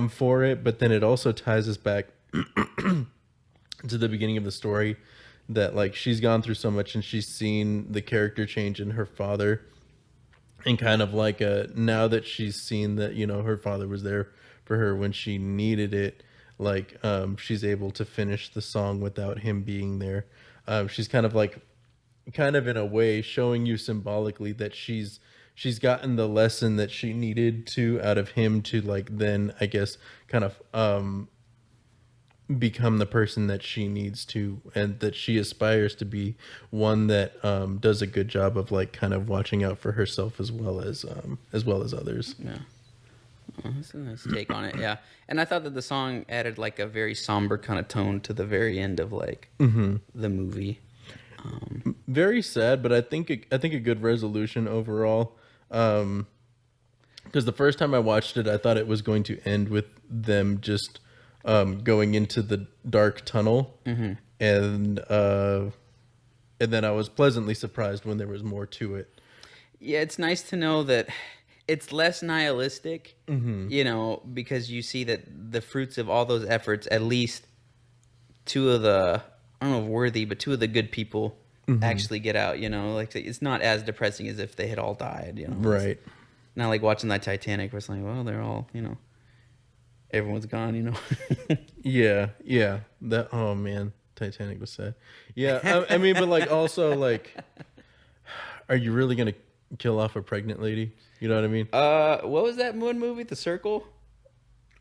for it. But then it also ties us back to the beginning of the story, that like she's gone through so much and she's seen the character change in her father, and kind of like now that she's seen that her father was there for her when she needed it, like she's able to finish the song without him being there. She's kind of like, kind of in a way showing you symbolically that she's gotten the lesson that she needed to out of him, to like then I guess kind of become the person that she needs to, and that she aspires to be one that does a good job of like kind of watching out for herself as well as others.
Yeah. Oh, that's a nice take on it. Yeah, and I thought that the song added like a very somber kind of tone to the very end of like the movie.
Very sad, but I think a good resolution overall. Because the first time I watched it, I thought it was going to end with them just going into the dark tunnel, and then I was pleasantly surprised when there was more to it.
Yeah, it's nice to know that it's less nihilistic, because you see that the fruits of all those efforts, at least two of the, I don't know if worthy, but two of the good people actually get out, like it's not as depressing as if they had all died,
Right.
It's not like watching that Titanic where it's like, well, they're all, everyone's gone,
Yeah. That, oh man, Titanic was sad. Yeah, I mean, but like also like, are you really gonna kill off a pregnant lady? You know what I mean?
What was that one movie, The Circle?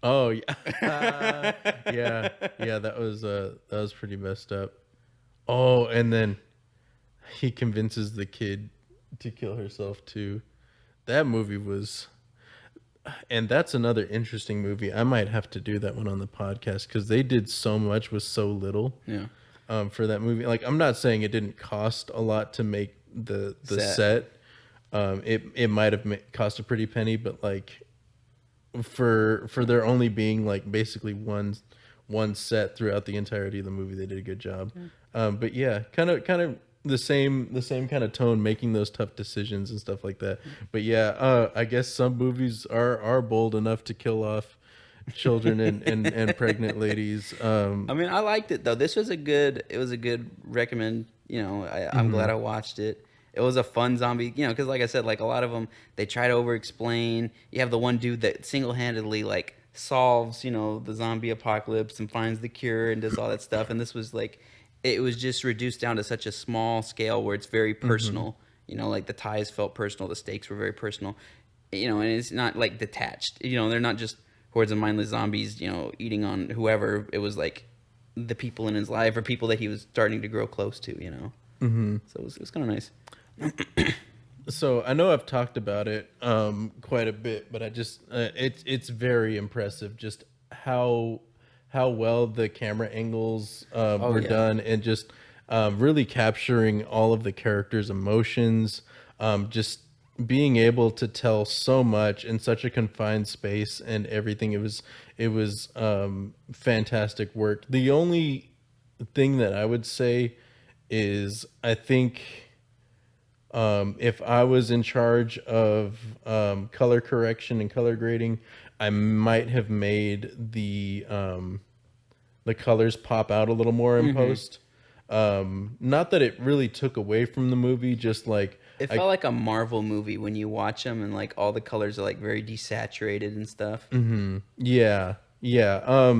Oh yeah, yeah. That was pretty messed up. Oh, and then he convinces the kid to kill herself too. That movie was, and that's another interesting movie. I might have to do that one on the podcast because they did so much with so little.
Yeah.
For that movie, like I'm not saying it didn't cost a lot to make the set. It might have cost a pretty penny, but like for there only being like basically one set throughout the entirety of the movie, they did a good job. But yeah, kind of the same kind of tone, making those tough decisions and stuff like that. But yeah, I guess some movies are bold enough to kill off children and pregnant ladies.
I mean, I liked it though. It was a good recommend. I'm glad I watched it. It was a fun zombie, because like I said, like a lot of them, they try to over explain. You have the one dude that single-handedly like solves, the zombie apocalypse and finds the cure and does all that stuff. And this was like, it was just reduced down to such a small scale where it's very personal. Like the ties felt personal, the stakes were very personal. And it's not like detached. They're not just hordes of mindless zombies, eating on whoever. It was like the people in his life or people that he was starting to grow close to,
Mm-hmm.
So it was kind of nice.
So I know I've talked about it quite a bit, but I just it's very impressive just how well the camera angles were done, and just really capturing all of the characters' emotions, just being able to tell so much in such a confined space and everything. It was fantastic work. The only thing that I would say is I think if I was in charge of color correction and color grading, I might have made the colors pop out a little more in post. Not that it really took away from the movie, just like
It felt like a Marvel movie when you watch them, and like all the colors are like very desaturated and stuff.
yeah, yeah.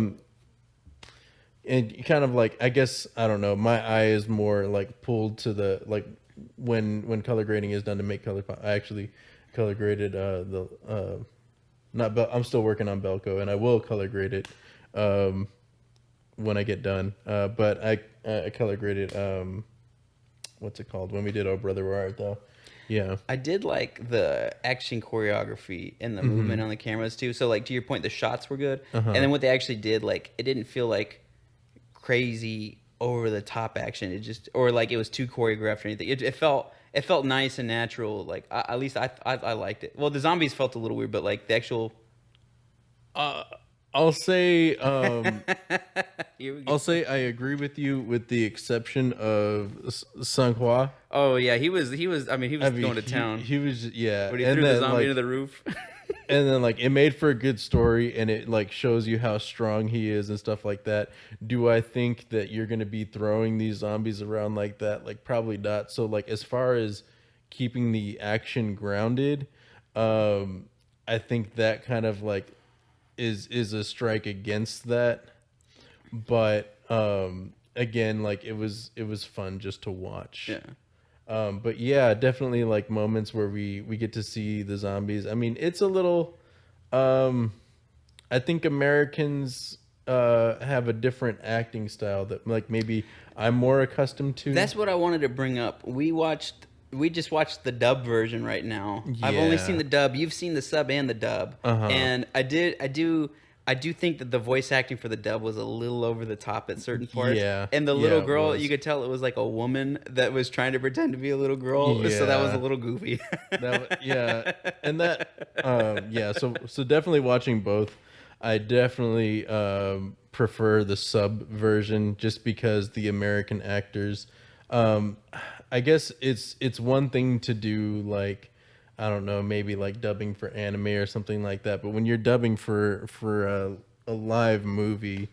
And kind of like, I guess, I don't know, my eye is more like pulled to the like when color grading is done to make color pop. I actually color graded the not Bel- I'm still working on Belko, and I will color grade it when I get done. But I color graded what's it called, when we did Oh Brother Where Art Thou. Yeah.
I did like the action choreography and the movement on the cameras too. So like to your point, the shots were good, and then what they actually did, like it didn't feel like crazy over the top action. It just, or like it was too choreographed or anything. It felt nice and natural. Like at least I liked it. Well, the zombies felt a little weird, but like the actual.
I'll say
Here we go.
I'll say I agree with you, with the exception of Sunghua.
Oh yeah, he was. I mean, he was going to town.
He was, yeah.
When he
And
threw the
then,
zombie
like,
into the roof.
and then like it made for a good story, and it like shows you how strong he is and stuff like that. Do I think that you're going to be throwing these zombies around like that? Like probably not. So like as far as keeping the action grounded, I think that kind of like is a strike against that. But again, like it was fun just to watch.
Yeah.
But yeah, definitely like moments where we get to see the zombies. I mean, it's a little I think Americans have a different acting style that like maybe I'm more accustomed to.
That's what I wanted to bring up. We just watched the dub version right now. I've only
Yeah.
seen the dub. You've seen the sub and the dub. And I do think that the voice acting for the dub was a little over the top at certain parts.
Yeah.
And the
Yeah,
little
it
girl,
was.
you could tell it was like a woman that was trying to pretend to be a little girl. So that was
Yeah.
a little goofy.
Yeah, and that yeah, so definitely watching both. I definitely prefer the sub version just because the American actors, I guess it's one thing to do like, I don't know, maybe like dubbing for anime or something like that, but when you're dubbing for a live movie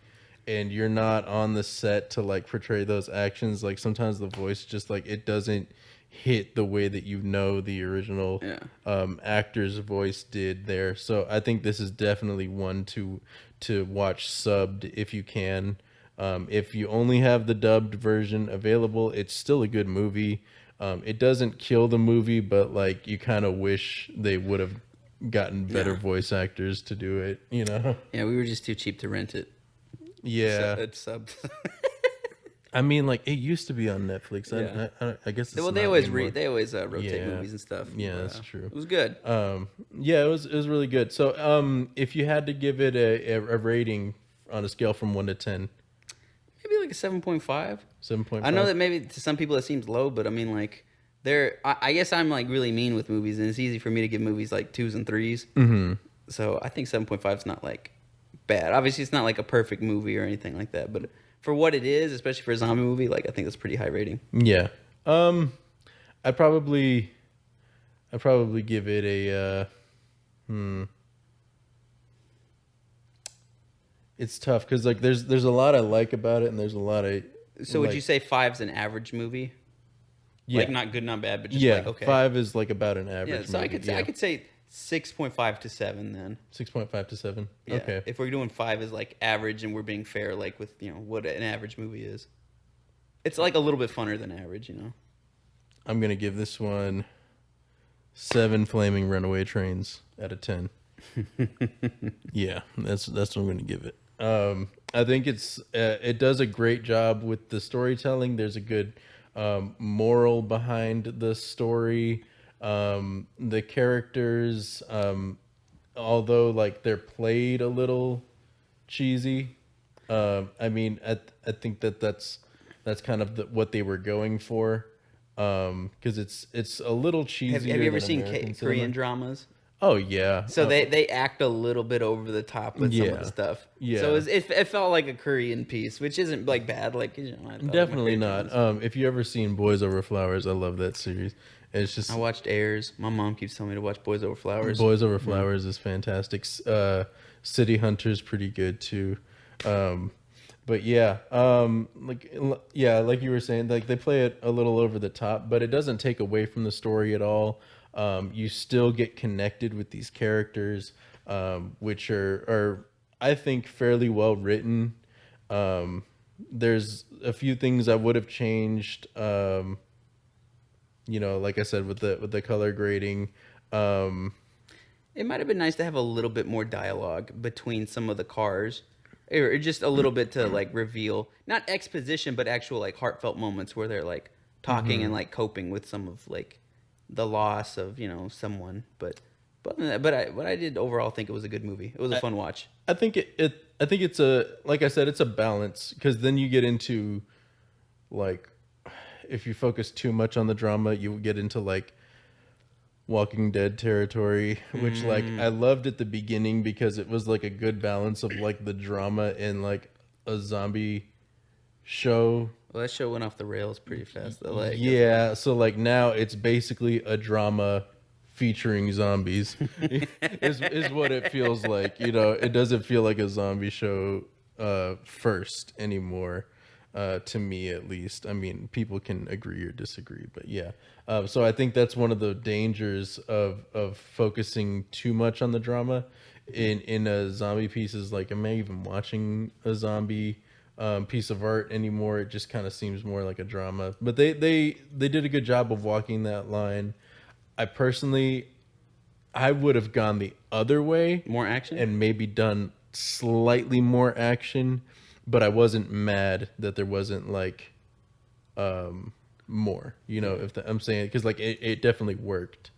and you're not on the set to like portray those actions, like sometimes the voice just like it doesn't hit the way that the original actor's voice did there. So I think this is definitely one to watch subbed if you can. If you only have the dubbed version available, it's still a good movie. It doesn't kill the movie, but like you kind of wish they would have gotten better voice actors to do it, you know?
Yeah, we were just too cheap to rent it.
Yeah.
So it's subbed.
I mean, like it used to be on Netflix.
Yeah.
I guess it's
Well, they
not
always
anymore.
rotate
Yeah.
movies and stuff.
Yeah, that's true.
It was good.
Yeah, it was really good. So, if you had to give it a rating on a scale from 1 to 10,
Maybe like a 7.5.
7.5.
I know that maybe to some people it seems low, but I mean, like, I guess I'm like really mean with movies, and it's easy for me to give movies like 2s and 3s.
Mm-hmm.
So I think 7.5 is not like bad. Obviously, it's not like a perfect movie or anything like that, but for what it is, especially for a zombie movie, like I think that's pretty high rating.
Yeah. I'd probably give it a It's tough because like there's a lot I like about it, and there's a lot of.
So would you say 5's an average movie?
Yeah.
Like not good, not bad, but just
Yeah,
like okay.
5 is like about an average.
Yeah, so
movie.
I could say 6.5 to 7 then.
6.5 to 7.
Yeah.
Okay.
If we're doing 5 is like average and we're being fair, like with what an average movie is, it's like a little bit funner than average,
I'm gonna give this one 7 flaming runaway trains out of 10. Yeah, that's what I'm going to give it. I think it does a great job with the storytelling. There's a good moral behind the story. The characters, although like they're played a little cheesy, I mean, I think that's kind of what they were going for, because it's a little cheesier
Have you ever
than
seen
American
Korean
cinema.
dramas?
Oh yeah,
So they act a little bit over the top with some of the
yeah,
stuff.
yeah.
So it felt like a Korean piece, which isn't like bad. Like I like my
Definitely
Korean
not.
dramas.
If you ever seen Boys Over Flowers, I love that series. It's
I
just
watched Airs. My mom keeps telling me to watch Boys Over Flowers.
Boys Over
Yeah.
Flowers is fantastic. City Hunter's pretty good too. Um, but yeah, like you were saying, like they play it a little over the top, but it doesn't take away from the story at all. You still get connected with these characters, which are I think fairly well written. There's a few things I would have changed. Like I said, with the color grading.
It might have been nice to have a little bit more dialogue between some of the cars, or just a little bit to like reveal not exposition, but actual like heartfelt moments where they're like talking and like coping with some of like the loss of someone. But I did overall think it was a good movie. It was a fun watch.
I think I think it's like I said, it's a balance, because then you get into like, if you focus too much on the drama, you get into like Walking Dead territory, which like I loved at the beginning because it was like a good balance of like the drama and like a zombie show.
Well, that show went off the rails pretty fast. Though. Like,
Yeah, so like now it's basically a drama featuring zombies is what it feels like. It doesn't feel like a zombie show first anymore, to me at least. I mean, people can agree or disagree, but yeah. So I think that's one of the dangers of focusing too much on the drama in a zombie piece. Is like, am I even watching a zombie piece of art anymore? It just kind of seems more like a drama. But they did a good job of walking that line. I would have gone the other way,
more action.
and maybe done slightly more action, but I wasn't mad that there wasn't like more. I'm saying, because like it definitely worked.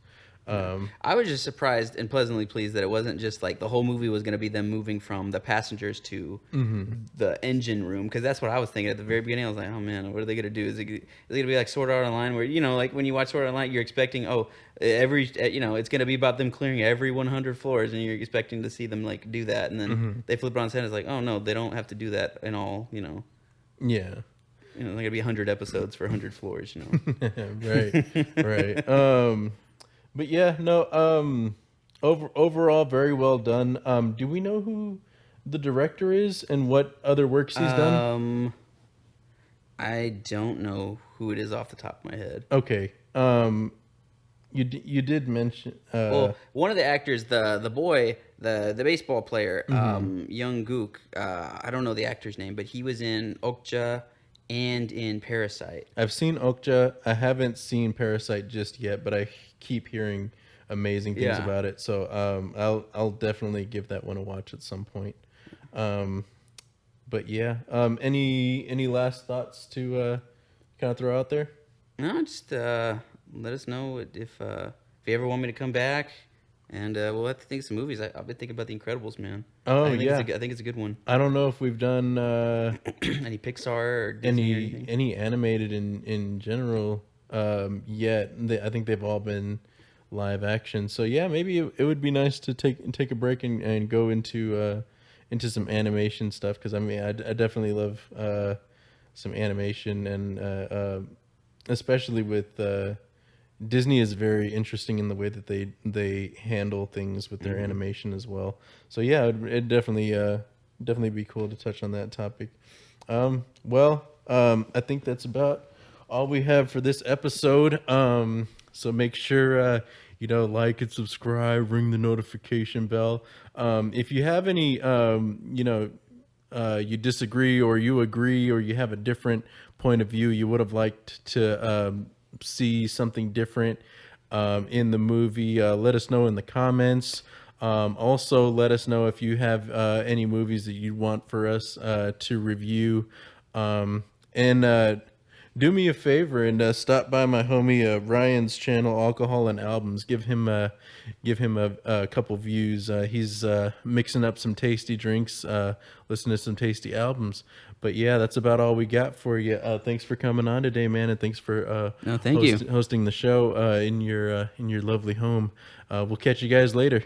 I was just surprised and pleasantly pleased that it wasn't just like the whole movie was going to be them moving from the passengers to the engine room, because that's what I was thinking at the very beginning. I was like, oh man, what are they going to do? Is it going to be like Sword Art Online, where like when you watch Sword Art Online, you're expecting it's going to be about them clearing every 100 floors, and you're expecting to see them like do that, and then they flip it on its head. It's like, oh no, they don't have to do that in all.
Yeah.
They're going to be 100 episodes for 100 floors.
Right. But yeah, no. Overall, very well done. Do we know who the director is and what other works he's done?
I don't know who it is off the top of my head.
Okay. You did mention.
Well, one of the actors, the boy, the baseball player, Young Gook. I don't know the actor's name, but he was in Okja and in Parasite.
I've seen Okja. I haven't seen Parasite just yet, but I keep hearing amazing things about it. So I'll definitely give that one a watch at some point. But yeah, any last thoughts to kind of throw out there?
No, just let us know if you ever want me to come back, and we'll have to think of some movies. I've been thinking about The Incredibles, man.
Oh,
I
yeah.
think it's a good one.
I don't know if we've done
Any Pixar or Disney or anything?
any animated in general yet. I think they've all been live action. So yeah, maybe it would be nice to take a break and go into some animation stuff, because I mean I definitely love some animation, and especially with Disney is very interesting in the way that they handle things with their animation as well. So yeah, it'd definitely be cool to touch on that topic. I think that's about all we have for this episode. So make sure like and subscribe, ring the notification bell. If you have any you disagree or you agree, or you have a different point of view, you would have liked to see something different in the movie, let us know in the comments. Also, let us know if you have any movies that you want for us to review. And do me a favor and stop by my homie Ryan's channel, Alcohol and Albums. Give him a couple views. He's mixing up some tasty drinks, listening to some tasty albums. But yeah, that's about all we got for you. Thanks for coming on today, man, and thanks for
No, thank you.
hosting the show in your lovely home. We'll catch you guys later.